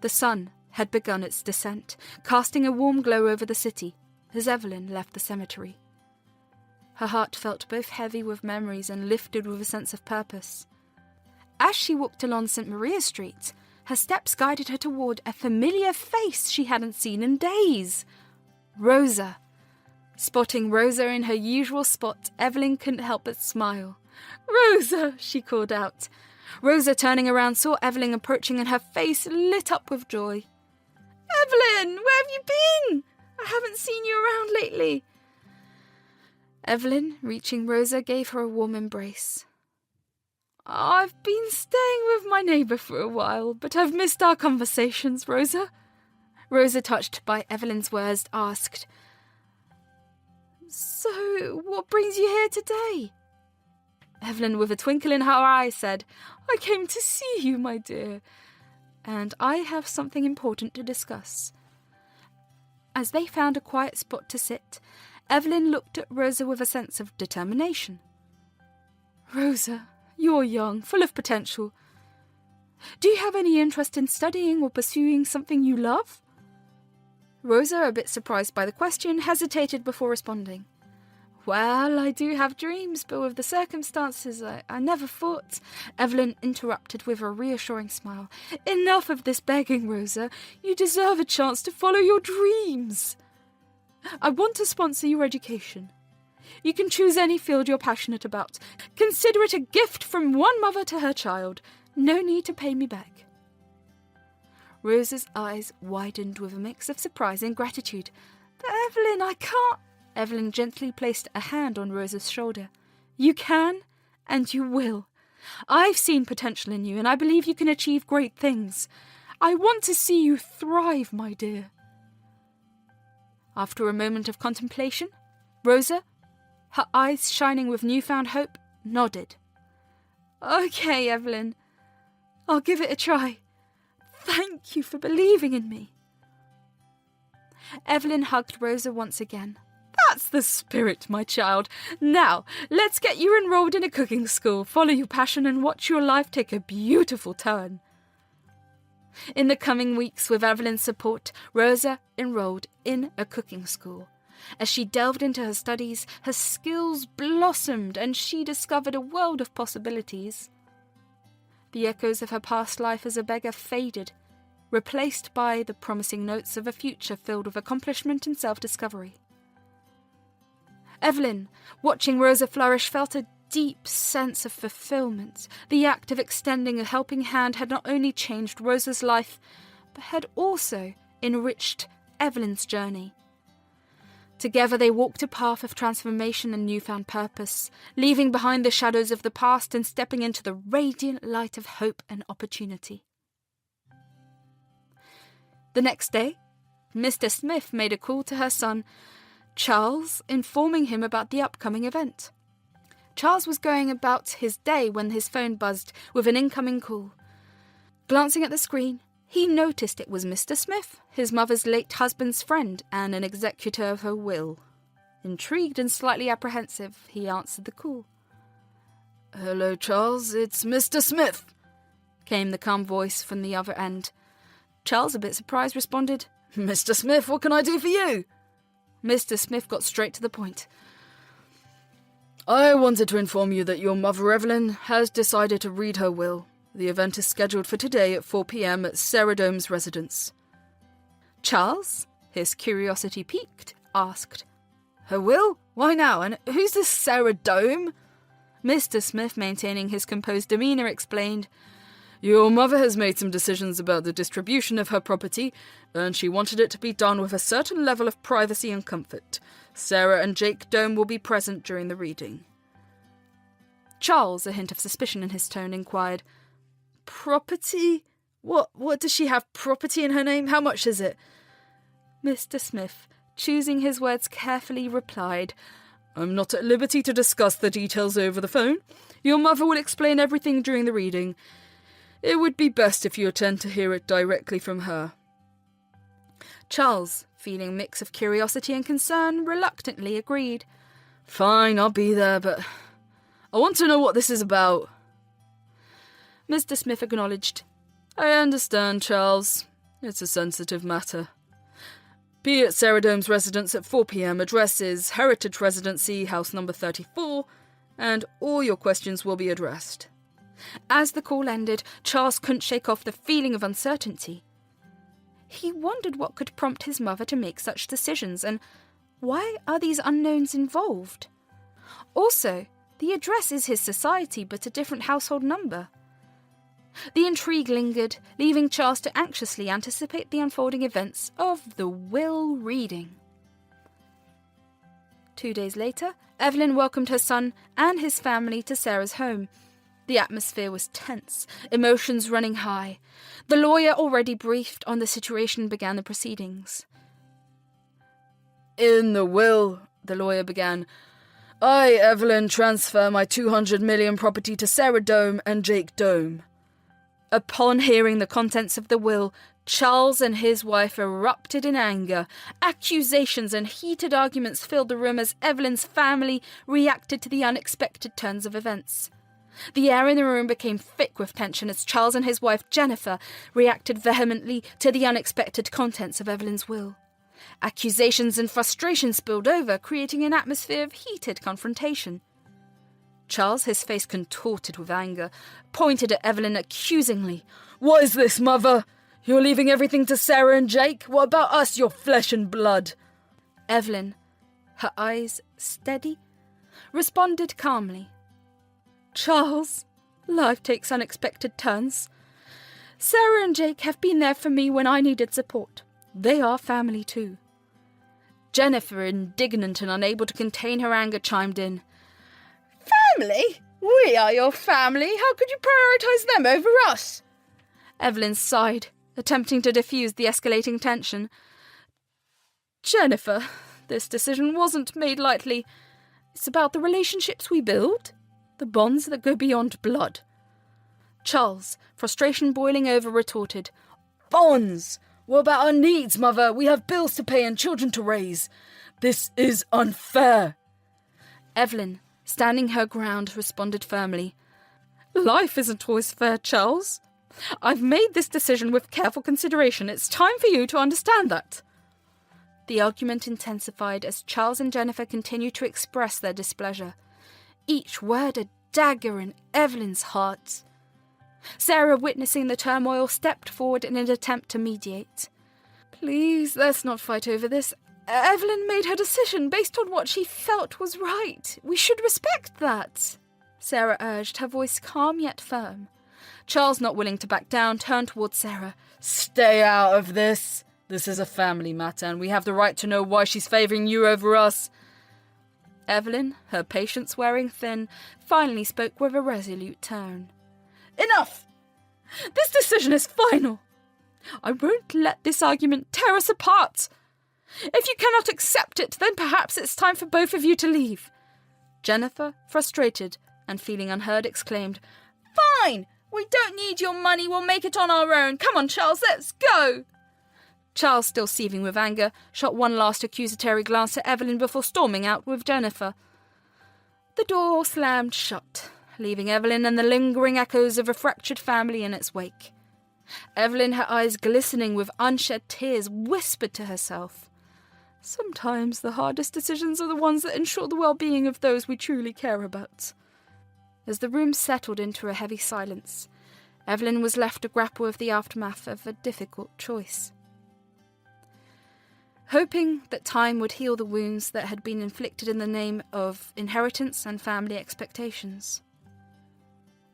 The sun had begun its descent, casting a warm glow over the city as Evelyn left the cemetery. Her heart felt both heavy with memories and lifted with a sense of purpose. As she walked along St. Maria Street, her steps guided her toward a familiar face she hadn't seen in days. Rosa. Spotting Rosa in her usual spot, Evelyn couldn't help but smile. Rosa, she called out. Rosa, turning around, saw Evelyn approaching and her face lit up with joy. Evelyn, where have you been? I haven't seen you around lately. Evelyn, reaching Rosa, gave her a warm embrace. I've been staying with my neighbour for a while, but I've missed our conversations, Rosa. Rosa, touched by Evelyn's words, asked, So, what brings you here today? Evelyn, with a twinkle in her eye, said, I came to see you, my dear, and I have something important to discuss. As they found a quiet spot to sit, Evelyn looked at Rosa with a sense of determination. Rosa, you're young, full of potential. Do you have any interest in studying or pursuing something you love? Rosa, a bit surprised by the question, hesitated before responding. Well, I do have dreams, but with the circumstances, I never thought. Evelyn interrupted with a reassuring smile. Enough of this begging, Rosa. You deserve a chance to follow your dreams. I want to sponsor your education. You can choose any field you're passionate about. Consider it a gift from one mother to her child. No need to pay me back. Rosa's eyes widened with a mix of surprise and gratitude. But Evelyn, I can't. Evelyn gently placed a hand on Rosa's shoulder. You can, and you will. I've seen potential in you, and I believe you can achieve great things. I want to see you thrive, my dear. After a moment of contemplation, Rosa, her eyes shining with newfound hope, nodded. Okay, Evelyn. I'll give it a try. Thank you for believing in me. Evelyn hugged Rosa once again. That's the spirit, my child. Now, let's get you enrolled in a cooking school, follow your passion and watch your life take a beautiful turn. In the coming weeks, with Evelyn's support, Rosa enrolled in a cooking school. As she delved into her studies, her skills blossomed and she discovered a world of possibilities. The echoes of her past life as a beggar faded, replaced by the promising notes of a future filled with accomplishment and self-discovery. Evelyn, watching Rosa flourish, felt a deep sense of fulfillment. The act of extending a helping hand had not only changed Rosa's life, but had also enriched Evelyn's journey. Together they walked a path of transformation and newfound purpose, leaving behind the shadows of the past and stepping into the radiant light of hope and opportunity. The next day, Mr. Smith made a call to her son, Charles, informing him about the upcoming event. Charles was going about his day when his phone buzzed with an incoming call. Glancing at the screen, he noticed it was Mr. Smith, his mother's late husband's friend and an executor of her will. Intrigued and slightly apprehensive, he answered the call. Hello, Charles, it's Mr. Smith, came the calm voice from the other end. Charles, a bit surprised, responded, Mr. Smith, what can I do for you? Mr. Smith got straight to the point. I wanted to inform you that your mother, Evelyn, has decided to read her will. The event is scheduled for today at 4 p.m. at Sarah Dome's residence. Charles, his curiosity piqued, asked, Her will? Why now? And who's this Sarah Dome? Mr. Smith, maintaining his composed demeanour, explained, Your mother has made some decisions about the distribution of her property, and she wanted it to be done with a certain level of privacy and comfort. Sarah and Jake Dome will be present during the reading. Charles, a hint of suspicion in his tone, inquired, Property? What does she have property in her name? How much is it? Mr. Smith, choosing his words carefully, replied, I'm not at liberty to discuss the details over the phone. Your mother will explain everything during the reading. It would be best if you attend to hear it directly from her. Charles, feeling a mix of curiosity and concern, reluctantly agreed. Fine, I'll be there, but I want to know what this is about. Mr. Smith acknowledged. I understand, Charles. It's a sensitive matter. Be at Sarah Dome's residence at 4 p.m. Address is Heritage Residency, house number 34, and all your questions will be addressed. As the call ended, Charles couldn't shake off the feeling of uncertainty. He wondered what could prompt his mother to make such decisions, and why are these unknowns involved? Also, the address is his society, but a different household number. The intrigue lingered, leaving Charles to anxiously anticipate the unfolding events of the will reading. 2 days later, Evelyn welcomed her son and his family to Sarah's home. The atmosphere was tense, emotions running high. The lawyer, already briefed on the situation, began the proceedings. In the will, the lawyer began, I, Evelyn, transfer my 200 million property to Sarah Dome and Jake Dome. Upon hearing the contents of the will, Charles and his wife erupted in anger. Accusations and heated arguments filled the room as Evelyn's family reacted to the unexpected turns of events. The air in the room became thick with tension as Charles and his wife Jennifer reacted vehemently to the unexpected contents of Evelyn's will. Accusations and frustration spilled over, creating an atmosphere of heated confrontation. Charles, his face contorted with anger, pointed at Evelyn accusingly. What is this, mother? You're leaving everything to Sarah and Jake? What about us, your flesh and blood? Evelyn, her eyes steady, responded calmly. Charles, life takes unexpected turns. Sarah and Jake have been there for me when I needed support. They are family too. Jennifer, indignant and unable to contain her anger, chimed in. Family? We are your family. How could you prioritise them over us? Evelyn sighed, attempting to diffuse the escalating tension. Jennifer, this decision wasn't made lightly. It's about the relationships we build, the bonds that go beyond blood. Charles, frustration boiling over, retorted, Bonds! What about our needs, Mother? We have bills to pay and children to raise. This is unfair. Evelyn, standing her ground, responded firmly, Life isn't always fair, Charles. I've made this decision with careful consideration. It's time for you to understand that. The argument intensified as Charles and Jennifer continued to express their displeasure, each word a dagger in Evelyn's heart. Sarah, witnessing the turmoil, stepped forward in an attempt to mediate. Please, let's not fight over this. Evelyn made her decision based on what she felt was right. We should respect that, Sarah urged, her voice calm yet firm. Charles, not willing to back down, turned towards Sarah. Stay out of this. This is a family matter, and we have the right to know why she's favouring you over us. Evelyn, her patience wearing thin, finally spoke with a resolute tone. Enough! This decision is final. I won't let this argument tear us apart. If you cannot accept it, then perhaps it's time for both of you to leave. Jennifer, frustrated and feeling unheard, exclaimed, Fine! We don't need your money. We'll make it on our own. Come on, Charles, let's go. Charles, still seething with anger, shot one last accusatory glance at Evelyn before storming out with Jennifer. The door slammed shut, leaving Evelyn and the lingering echoes of a fractured family in its wake. Evelyn, her eyes glistening with unshed tears, whispered to herself, Sometimes the hardest decisions are the ones that ensure the well-being of those we truly care about. As the room settled into a heavy silence, Evelyn was left to grapple with the aftermath of a difficult choice. Hoping that time would heal the wounds that had been inflicted in the name of inheritance and family expectations,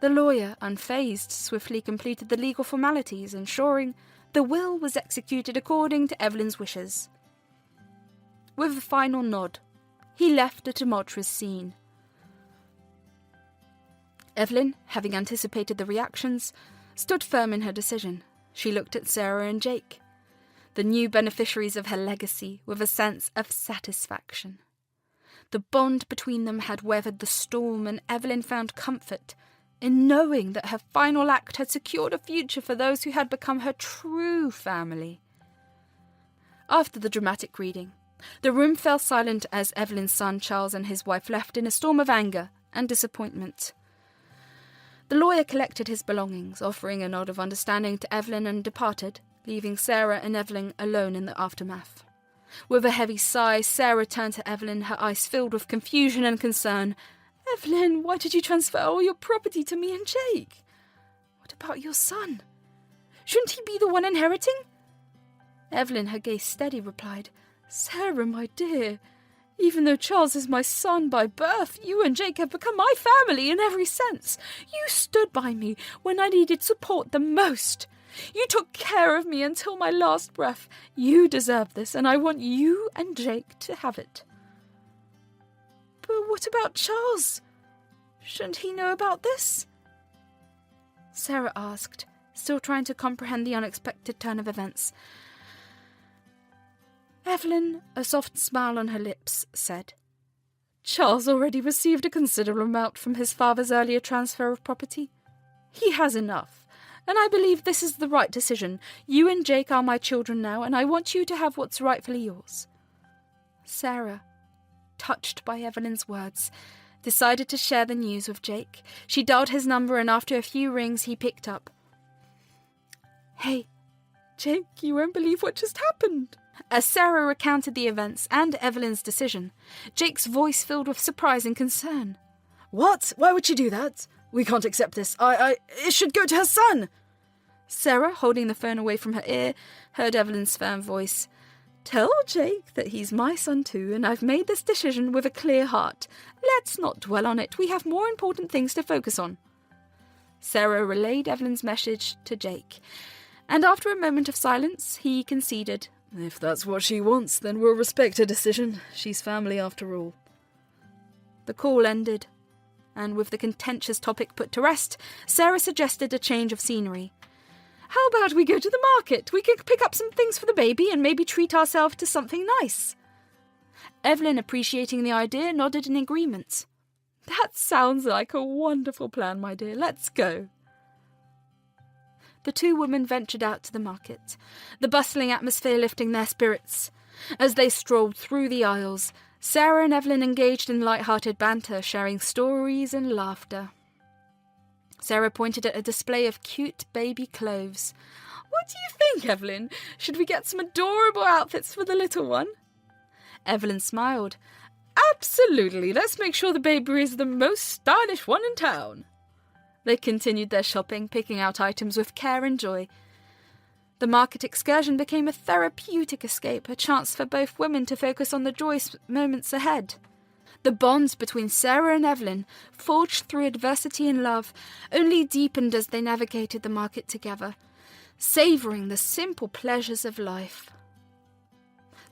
the lawyer, unfazed, swiftly completed the legal formalities, ensuring the will was executed according to Evelyn's wishes. With a final nod, he left the tumultuous scene. Evelyn, having anticipated the reactions, stood firm in her decision. She looked at Sarah and Jake, the new beneficiaries of her legacy, with a sense of satisfaction. The bond between them had weathered the storm, and Evelyn found comfort in knowing that her final act had secured a future for those who had become her true family. After the dramatic reading, the room fell silent as Evelyn's son Charles and his wife left in a storm of anger and disappointment. The lawyer collected his belongings, offering a nod of understanding to Evelyn, and departed, leaving Sarah and Evelyn alone in the aftermath. With a heavy sigh, Sarah turned to Evelyn, her eyes filled with confusion and concern. Evelyn, why did you transfer all your property to me and Jake? What about your son? Shouldn't he be the one inheriting? Evelyn, her gaze steady, replied, Sarah, my dear, even though Charles is my son by birth, you and Jake have become my family in every sense. You stood by me when I needed support the most. You took care of me until my last breath. You deserve this, and I want you and Jake to have it. But what about Charles? Shouldn't he know about this? Sarah asked, still trying to comprehend the unexpected turn of events. Evelyn, a soft smile on her lips, said, Charles already received a considerable amount from his father's earlier transfer of property. He has enough, and I believe this is the right decision. You and Jake are my children now, and I want you to have what's rightfully yours. Sarah, touched by Evelyn's words, decided to share the news with Jake. She dialed his number, and after a few rings, he picked up. Hey, Jake, you won't believe what just happened. As Sarah recounted the events and Evelyn's decision, Jake's voice filled with surprise and concern. What? Why would she do that? We can't accept this. It should go to her son. Sarah, holding the phone away from her ear, heard Evelyn's firm voice. Tell Jake that he's my son too, and I've made this decision with a clear heart. Let's not dwell on it. We have more important things to focus on. Sarah relayed Evelyn's message to Jake, and after a moment of silence, he conceded. If that's what she wants, then we'll respect her decision. She's family after all. The call ended, and with the contentious topic put to rest, Sarah suggested a change of scenery. How about we go to the market? We can pick up some things for the baby and maybe treat ourselves to something nice. Evelyn, appreciating the idea, nodded in agreement. That sounds like a wonderful plan, my dear. Let's go. The two women ventured out to the market, the bustling atmosphere lifting their spirits. As they strolled through the aisles, Sarah and Evelyn engaged in light-hearted banter, sharing stories and laughter. Sarah pointed at a display of cute baby clothes. What do you think, Evelyn? Should we get some adorable outfits for the little one? Evelyn smiled. Absolutely. Let's make sure the baby is the most stylish one in town. They continued their shopping, picking out items with care and joy. The market excursion became a therapeutic escape, a chance for both women to focus on the joyous moments ahead. The bonds between Sarah and Evelyn, forged through adversity and love, only deepened as they navigated the market together, savouring the simple pleasures of life.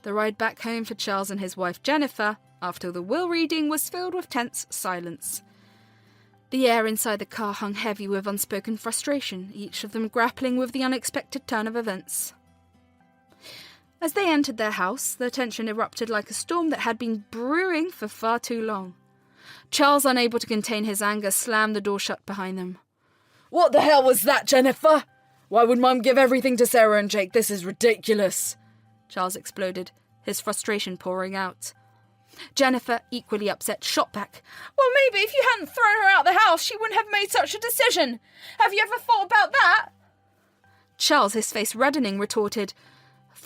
The ride back home for Charles and his wife Jennifer, after the will reading, was filled with tense silence. The air inside the car hung heavy with unspoken frustration, each of them grappling with the unexpected turn of events. As they entered their house, the tension erupted like a storm that had been brewing for far too long. Charles, unable to contain his anger, slammed the door shut behind them. What the hell was that, Jennifer? Why would Mum give everything to Sarah and Jake? This is ridiculous. Charles exploded, his frustration pouring out. Jennifer, equally upset, shot back. Well, maybe if you hadn't thrown her out the house, she wouldn't have made such a decision. Have you ever thought about that? Charles, his face reddening, retorted,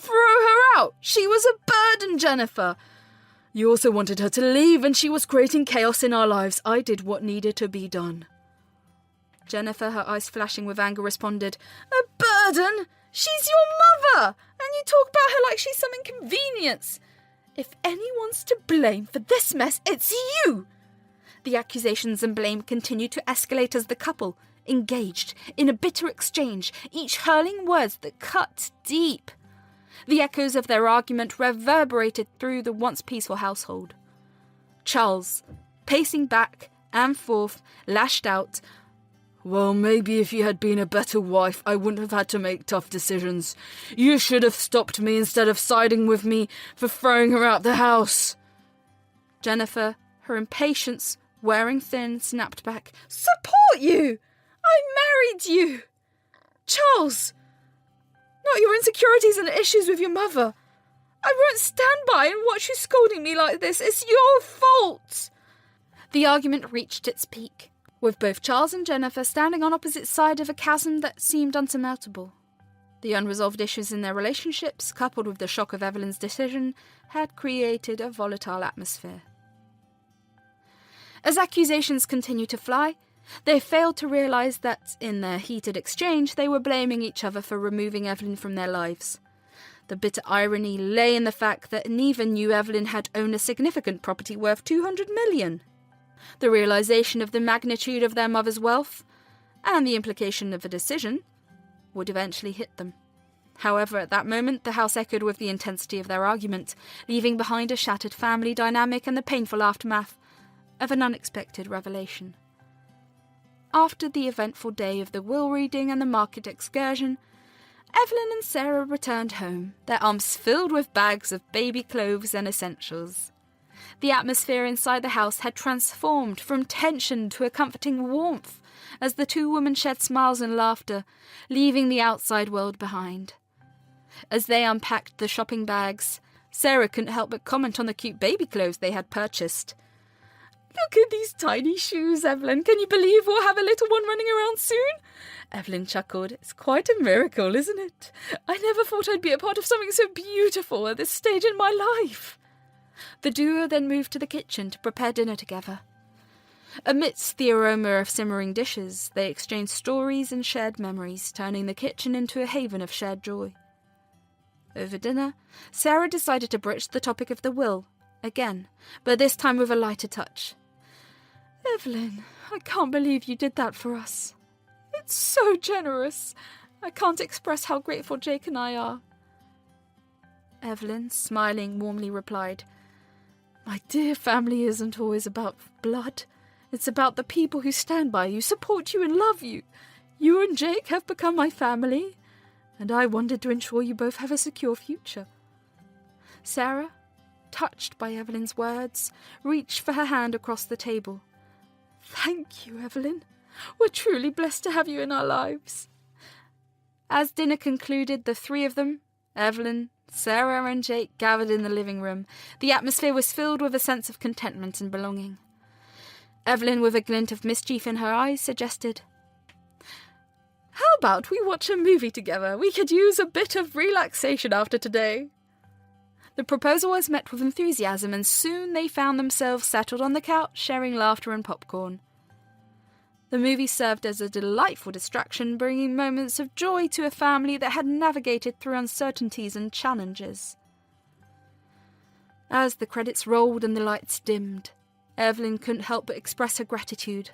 Throw her out! She was a burden, Jennifer! You also wanted her to leave, and she was creating chaos in our lives. I did what needed to be done. Jennifer, her eyes flashing with anger, responded, A burden? She's your mother! And you talk about her like she's some inconvenience. If anyone's to blame for this mess, it's you! The accusations and blame continued to escalate as the couple engaged in a bitter exchange, each hurling words that cut deep. The echoes of their argument reverberated through the once peaceful household. Charles, pacing back and forth, lashed out. Well, maybe if you had been a better wife, I wouldn't have had to make tough decisions. You should have stopped me instead of siding with me for throwing her out the house. Jennifer, her impatience wearing thin, snapped back. Support you! I married you! Charles! Not your insecurities and issues with your mother. I won't stand by and watch you scolding me like this. It's your fault! The argument reached its peak, with both Charles and Jennifer standing on opposite sides of a chasm that seemed unsurmountable. The unresolved issues in their relationships, coupled with the shock of Evelyn's decision, had created a volatile atmosphere. As accusations continued to fly, they failed to realise that, in their heated exchange, they were blaming each other for removing Evelyn from their lives. The bitter irony lay in the fact that neither knew Evelyn had owned a significant property worth $200 million. The realisation of the magnitude of their mother's wealth, and the implication of a decision, would eventually hit them. However, at that moment, the house echoed with the intensity of their argument, leaving behind a shattered family dynamic and the painful aftermath of an unexpected revelation. After the eventful day of the will reading and the market excursion, Evelyn and Sarah returned home, their arms filled with bags of baby clothes and essentials. The atmosphere inside the house had transformed from tension to a comforting warmth as the two women shared smiles and laughter, leaving the outside world behind. As they unpacked the shopping bags, Sarah couldn't help but comment on the cute baby clothes they had purchased. Look at these tiny shoes, Evelyn. Can you believe we'll have a little one running around soon? Evelyn chuckled. It's quite a miracle, isn't it? I never thought I'd be a part of something so beautiful at this stage in my life. The duo then moved to the kitchen to prepare dinner together. Amidst the aroma of simmering dishes, they exchanged stories and shared memories, turning the kitchen into a haven of shared joy. Over dinner, Sarah decided to broach the topic of the will, again, but this time with a lighter touch. Evelyn, I can't believe you did that for us. It's so generous. I can't express how grateful Jake and I are. Evelyn, smiling, warmly replied, My dear, family isn't always about blood. It's about the people who stand by you, support you and love you. You and Jake have become my family, and I wanted to ensure you both have a secure future. Sarah, touched by Evelyn's words, reached for her hand across the table. Thank you, Evelyn. We're truly blessed to have you in our lives. As dinner concluded, the three of them, Evelyn, Sarah and Jake, gathered in the living room. The atmosphere was filled with a sense of contentment and belonging. Evelyn, with a glint of mischief in her eyes, suggested, "How about we watch a movie together? We could use a bit of relaxation after today." The proposal was met with enthusiasm, and soon they found themselves settled on the couch, sharing laughter and popcorn. The movie served as a delightful distraction, bringing moments of joy to a family that had navigated through uncertainties and challenges. As the credits rolled and the lights dimmed, Evelyn couldn't help but express her gratitude.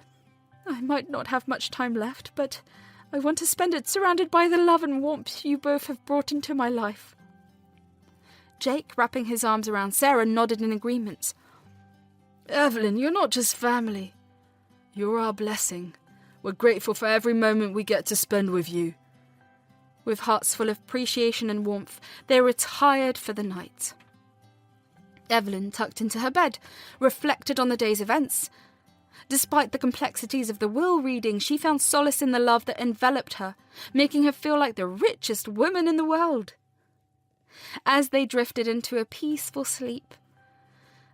"I might not have much time left, but I want to spend it surrounded by the love and warmth you both have brought into my life." Jake, wrapping his arms around Sarah, nodded in agreement. "Evelyn, you're not just family. You're our blessing. We're grateful for every moment we get to spend with you." With hearts full of appreciation and warmth, they retired for the night. Evelyn, tucked into her bed, reflected on the day's events. Despite the complexities of the will reading, she found solace in the love that enveloped her, making her feel like the richest woman in the world. As they drifted into a peaceful sleep,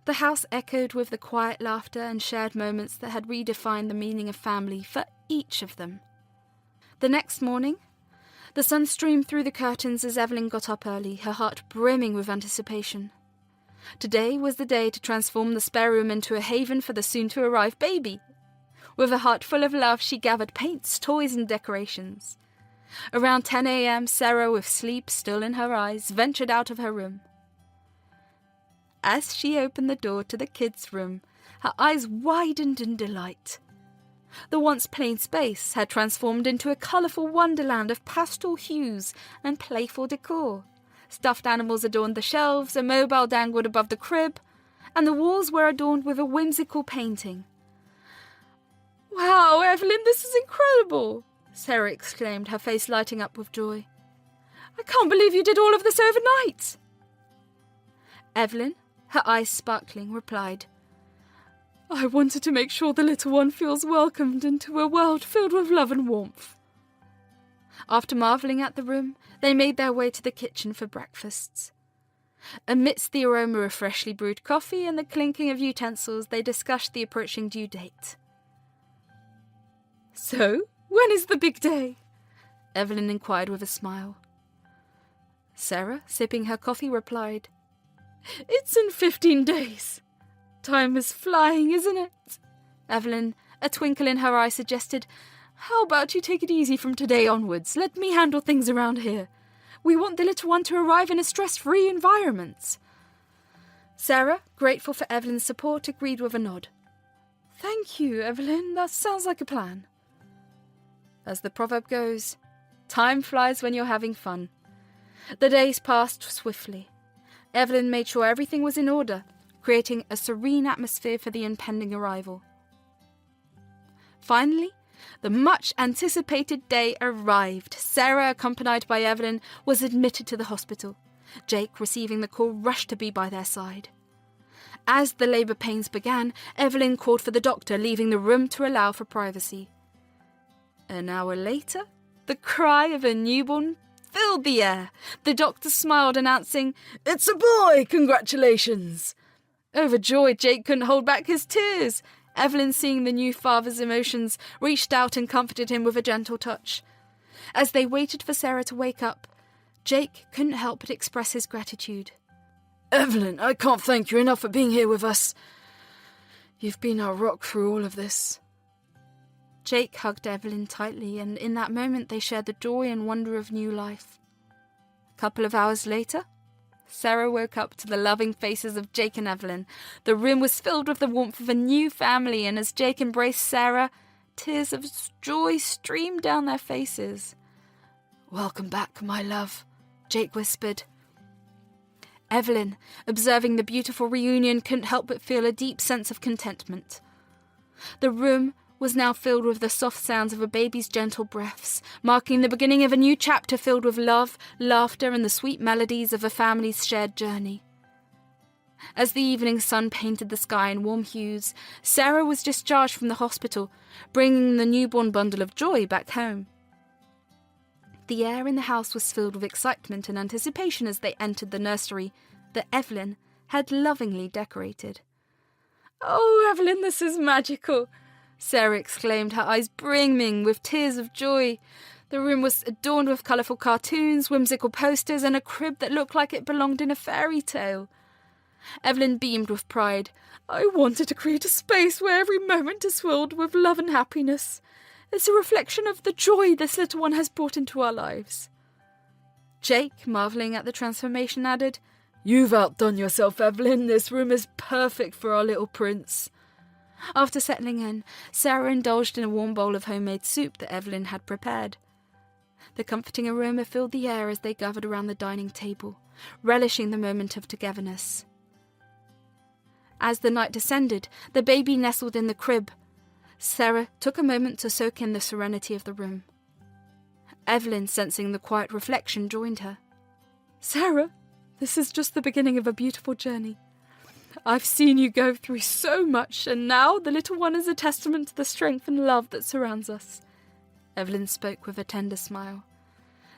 the house echoed with the quiet laughter and shared moments that had redefined the meaning of family for each of them. The next morning, the sun streamed through the curtains as Evelyn got up early, her heart brimming with anticipation. Today was the day to transform the spare room into a haven for the soon-to-arrive baby. With a heart full of love, she gathered paints, toys, and decorations. Around 10 a.m., Sarah, with sleep still in her eyes, ventured out of her room. As she opened the door to the kids' room, her eyes widened in delight. The once plain space had transformed into a colourful wonderland of pastel hues and playful decor. Stuffed animals adorned the shelves, a mobile dangled above the crib, and the walls were adorned with a whimsical painting. "Wow, Evelyn, this is incredible!" Sarah exclaimed, her face lighting up with joy. "I can't believe you did all of this overnight!" Evelyn, her eyes sparkling, replied, "I wanted to make sure the little one feels welcomed into a world filled with love and warmth." After marvelling at the room, they made their way to the kitchen for breakfasts. Amidst the aroma of freshly brewed coffee and the clinking of utensils, they discussed the approaching due date. "So, when is the big day?" Evelyn inquired with a smile. Sarah, sipping her coffee, replied, "It's in 15 days. Time is flying, isn't it?" Evelyn, a twinkle in her eye, suggested, "How about you take it easy from today onwards? Let me handle things around here. We want the little one to arrive in a stress-free environment." Sarah, grateful for Evelyn's support, agreed with a nod. "Thank you, Evelyn. That sounds like a plan." As the proverb goes, time flies when you're having fun. The days passed swiftly. Evelyn made sure everything was in order, creating a serene atmosphere for the impending arrival. Finally, the much-anticipated day arrived. Sarah, accompanied by Evelyn, was admitted to the hospital. Jake, receiving the call, rushed to be by their side. As the labour pains began, Evelyn called for the doctor, leaving the room to allow for privacy. An hour later, the cry of a newborn filled the air. The doctor smiled, announcing, "It's a boy! Congratulations!" Overjoyed, Jake couldn't hold back his tears. Evelyn, seeing the new father's emotions, reached out and comforted him with a gentle touch. As they waited for Sarah to wake up, Jake couldn't help but express his gratitude. "Evelyn, I can't thank you enough for being here with us. You've been our rock through all of this." Jake hugged Evelyn tightly, and in that moment they shared the joy and wonder of new life. A couple of hours later, Sarah woke up to the loving faces of Jake and Evelyn. The room was filled with the warmth of a new family, and as Jake embraced Sarah, tears of joy streamed down their faces. "Welcome back, my love," Jake whispered. Evelyn, observing the beautiful reunion, couldn't help but feel a deep sense of contentment. The room was now filled with the soft sounds of a baby's gentle breaths, marking the beginning of a new chapter filled with love, laughter, and the sweet melodies of a family's shared journey. As the evening sun painted the sky in warm hues, Sarah was discharged from the hospital, bringing the newborn bundle of joy back home. The air in the house was filled with excitement and anticipation as they entered the nursery that Evelyn had lovingly decorated. "Oh, Evelyn, this is magical!" Sarah exclaimed, her eyes brimming with tears of joy. The room was adorned with colourful cartoons, whimsical posters, and a crib that looked like it belonged in a fairy tale. Evelyn beamed with pride. "I wanted to create a space where every moment is filled with love and happiness. It's a reflection of the joy this little one has brought into our lives." Jake, marvelling at the transformation, added, "You've outdone yourself, Evelyn. This room is perfect for our little prince." After settling in, Sarah indulged in a warm bowl of homemade soup that Evelyn had prepared. The comforting aroma filled the air as they gathered around the dining table, relishing the moment of togetherness. As the night descended, the baby nestled in the crib. Sarah took a moment to soak in the serenity of the room. Evelyn, sensing the quiet reflection, joined her. "Sarah, this is just the beginning of a beautiful journey. I've seen you go through so much, and now the little one is a testament to the strength and love that surrounds us." Evelyn spoke with a tender smile.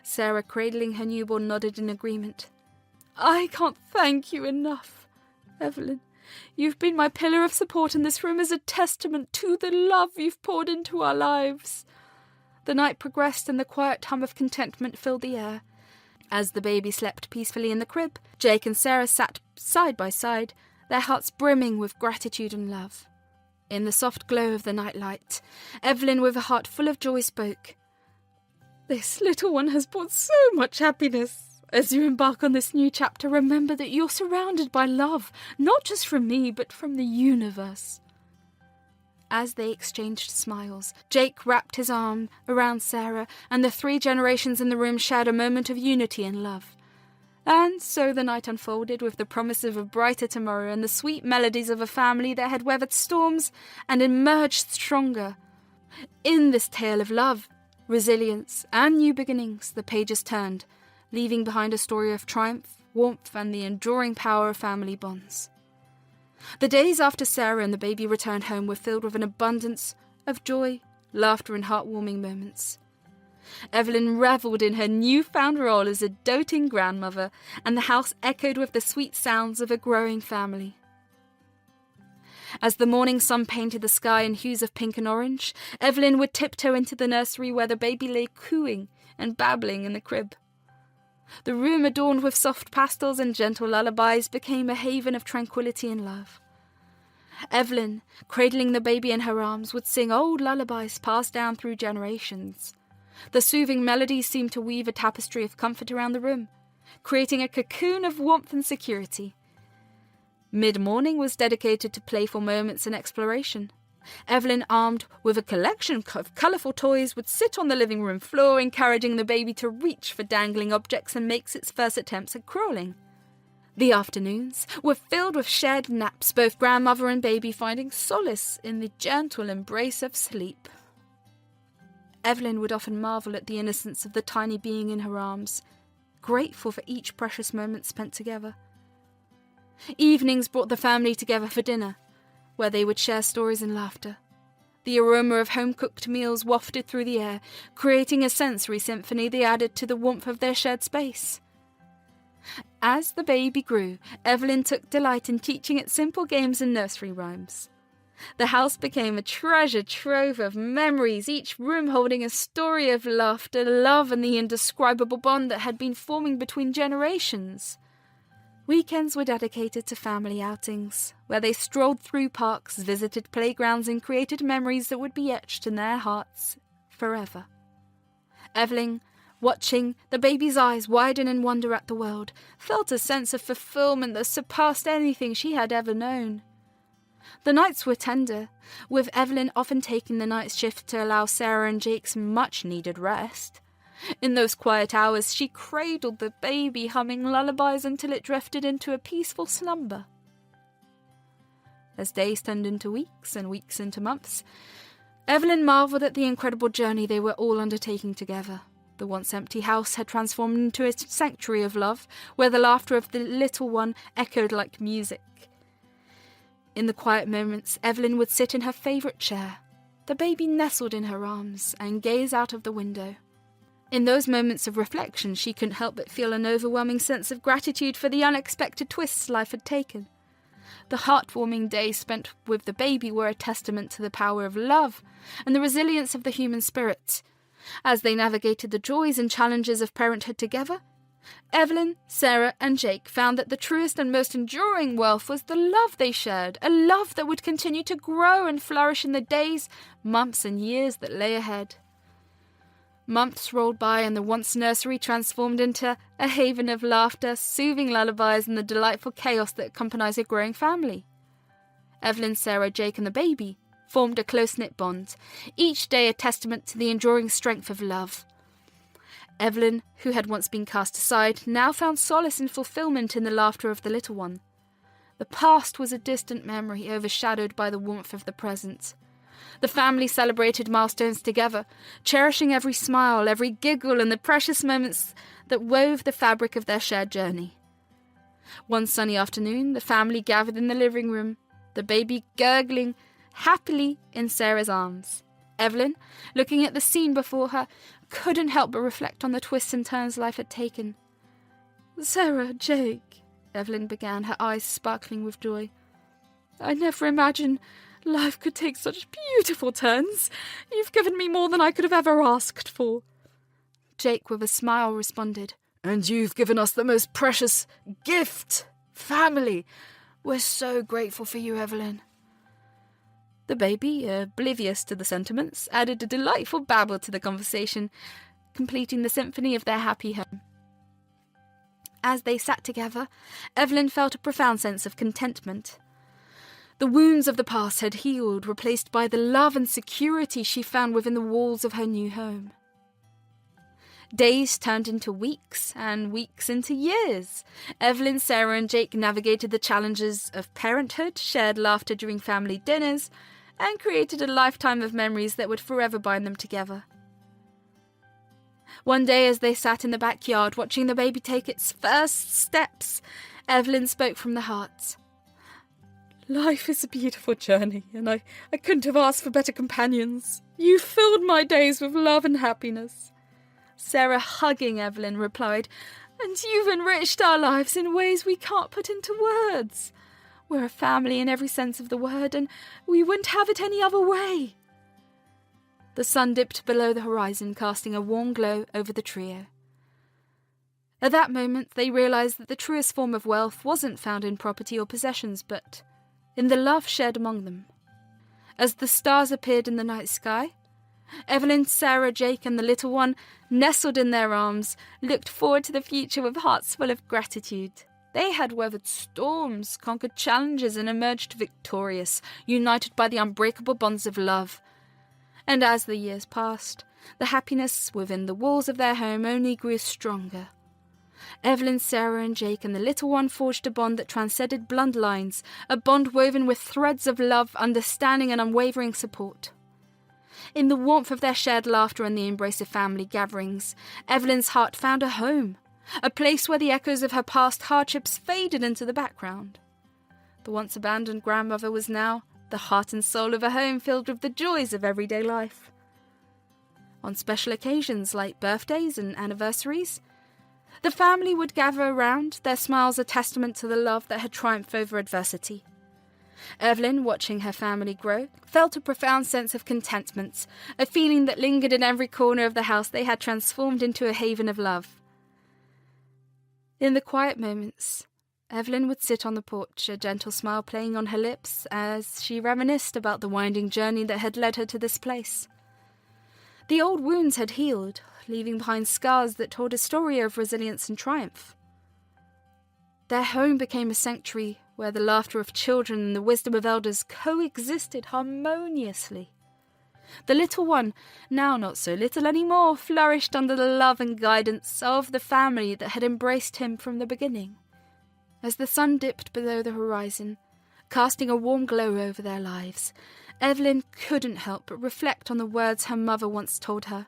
Sarah, cradling her newborn, nodded in agreement. "I can't thank you enough, Evelyn. You've been my pillar of support, and this room is a testament to the love you've poured into our lives." The night progressed, and the quiet hum of contentment filled the air. As the baby slept peacefully in the crib, Jake and Sarah sat side by side, their hearts brimming with gratitude and love. In the soft glow of the nightlight, Evelyn, with a heart full of joy, spoke. "This little one has brought so much happiness. As you embark on this new chapter, remember that you're surrounded by love, not just from me, but from the universe." As they exchanged smiles, Jake wrapped his arm around Sarah, and the 3 generations in the room shared a moment of unity and love. And so the night unfolded, with the promise of a brighter tomorrow and the sweet melodies of a family that had weathered storms and emerged stronger. In this tale of love, resilience, and new beginnings, the pages turned, leaving behind a story of triumph, warmth, and the enduring power of family bonds. The days after Sarah and the baby returned home were filled with an abundance of joy, laughter, and heartwarming moments. Evelyn revelled in her newfound role as a doting grandmother, and the house echoed with the sweet sounds of a growing family. As the morning sun painted the sky in hues of pink and orange, Evelyn would tiptoe into the nursery where the baby lay cooing and babbling in the crib. The room, adorned with soft pastels and gentle lullabies, became a haven of tranquility and love. Evelyn, cradling the baby in her arms, would sing old lullabies passed down through generations. The soothing melodies seemed to weave a tapestry of comfort around the room, creating a cocoon of warmth and security. Mid-morning was dedicated to playful moments and exploration. Evelyn, armed with a collection of colourful toys, would sit on the living room floor, encouraging the baby to reach for dangling objects and make its first attempts at crawling. The afternoons were filled with shared naps, both grandmother and baby finding solace in the gentle embrace of sleep. Evelyn would often marvel at the innocence of the tiny being in her arms, grateful for each precious moment spent together. Evenings brought the family together for dinner, where they would share stories and laughter. The aroma of home-cooked meals wafted through the air, creating a sensory symphony that added to the warmth of their shared space. As the baby grew, Evelyn took delight in teaching it simple games and nursery rhymes. The house became a treasure trove of memories, each room holding a story of laughter, love, and the indescribable bond that had been forming between generations. Weekends were dedicated to family outings, where they strolled through parks, visited playgrounds, and created memories that would be etched in their hearts forever. Evelyn, watching the baby's eyes widen in wonder at the world, felt a sense of fulfillment that surpassed anything she had ever known. The nights were tender, with Evelyn often taking the night shift to allow Sarah and Jake's much-needed rest. In those quiet hours, she cradled the baby, humming lullabies until it drifted into a peaceful slumber. As days turned into weeks and weeks into months, Evelyn marvelled at the incredible journey they were all undertaking together. The once empty house had transformed into a sanctuary of love, where the laughter of the little one echoed like music. In the quiet moments, Evelyn would sit in her favourite chair, the baby nestled in her arms, and gaze out of the window. In those moments of reflection, she couldn't help but feel an overwhelming sense of gratitude for the unexpected twists life had taken. The heartwarming days spent with the baby were a testament to the power of love and the resilience of the human spirit. As they navigated the joys and challenges of parenthood together, Evelyn, Sarah, and Jake found that the truest and most enduring wealth was the love they shared, a love that would continue to grow and flourish in the days, months, and years that lay ahead. Months rolled by and the once nursery transformed into a haven of laughter, soothing lullabies, and the delightful chaos that accompanies a growing family. Evelyn, Sarah, Jake, and the baby formed a close-knit bond, each day a testament to the enduring strength of love. Evelyn, who had once been cast aside, now found solace and fulfillment in the laughter of the little one. The past was a distant memory overshadowed by the warmth of the present. The family celebrated milestones together, cherishing every smile, every giggle, and the precious moments that wove the fabric of their shared journey. One sunny afternoon, the family gathered in the living room, the baby gurgling happily in Sarah's arms. Evelyn, looking at the scene before her, couldn't help but reflect on the twists and turns life had taken. "Sarah, Jake," Evelyn began, her eyes sparkling with joy. "I never imagined life could take such beautiful turns. You've given me more than I could have ever asked for." Jake, with a smile, responded, "And you've given us the most precious gift, family. We're so grateful for you, Evelyn." The baby, oblivious to the sentiments, added a delightful babble to the conversation, completing the symphony of their happy home. As they sat together, Evelyn felt a profound sense of contentment. The wounds of the past had healed, replaced by the love and security she found within the walls of her new home. Days turned into weeks, and weeks into years. Evelyn, Sarah, and Jake navigated the challenges of parenthood, shared laughter during family dinners, and created a lifetime of memories that would forever bind them together. One day, as they sat in the backyard watching the baby take its first steps, Evelyn spoke from the heart. "Life is a beautiful journey, and I couldn't have asked for better companions. You filled my days with love and happiness." Sarah, hugging Evelyn, replied, "And you've enriched our lives in ways we can't put into words. We're a family in every sense of the word, and we wouldn't have it any other way." The sun dipped below the horizon, casting a warm glow over the trio. At that moment, they realised that the truest form of wealth wasn't found in property or possessions, but in the love shared among them. As the stars appeared in the night sky, Evelyn, Sarah, Jake, and the little one, nestled in their arms, looked forward to the future with hearts full of gratitude. They had weathered storms, conquered challenges, and emerged victorious, united by the unbreakable bonds of love. And as the years passed, the happiness within the walls of their home only grew stronger. Evelyn, Sarah, and Jake, and the little one forged a bond that transcended bloodlines, a bond woven with threads of love, understanding, and unwavering support. In the warmth of their shared laughter and the embrace of family gatherings, Evelyn's heart found a home, a place where the echoes of her past hardships faded into the background. The once abandoned grandmother was now the heart and soul of a home filled with the joys of everyday life. On special occasions like birthdays and anniversaries, the family would gather around, their smiles a testament to the love that had triumphed over adversity. Evelyn, watching her family grow, felt a profound sense of contentment, a feeling that lingered in every corner of the house they had transformed into a haven of love. In the quiet moments, Evelyn would sit on the porch, a gentle smile playing on her lips as she reminisced about the winding journey that had led her to this place. The old wounds had healed, leaving behind scars that told a story of resilience and triumph. Their home became a sanctuary where the laughter of children and the wisdom of elders coexisted harmoniously. The little one, now not so little anymore, flourished under the love and guidance of the family that had embraced him from the beginning. As the sun dipped below the horizon, casting a warm glow over their lives, Evelyn couldn't help but reflect on the words her mother once told her.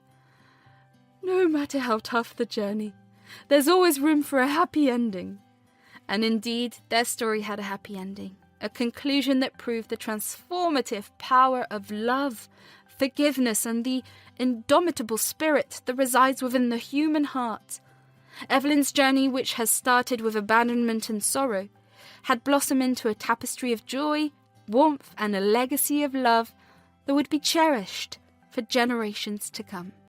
No matter how tough the journey, there's always room for a happy ending. And indeed, their story had a happy ending, a conclusion that proved the transformative power of love, forgiveness, and the indomitable spirit that resides within the human heart. Evelyn's journey, which has started with abandonment and sorrow, had blossomed into a tapestry of joy, warmth, and a legacy of love that would be cherished for generations to come.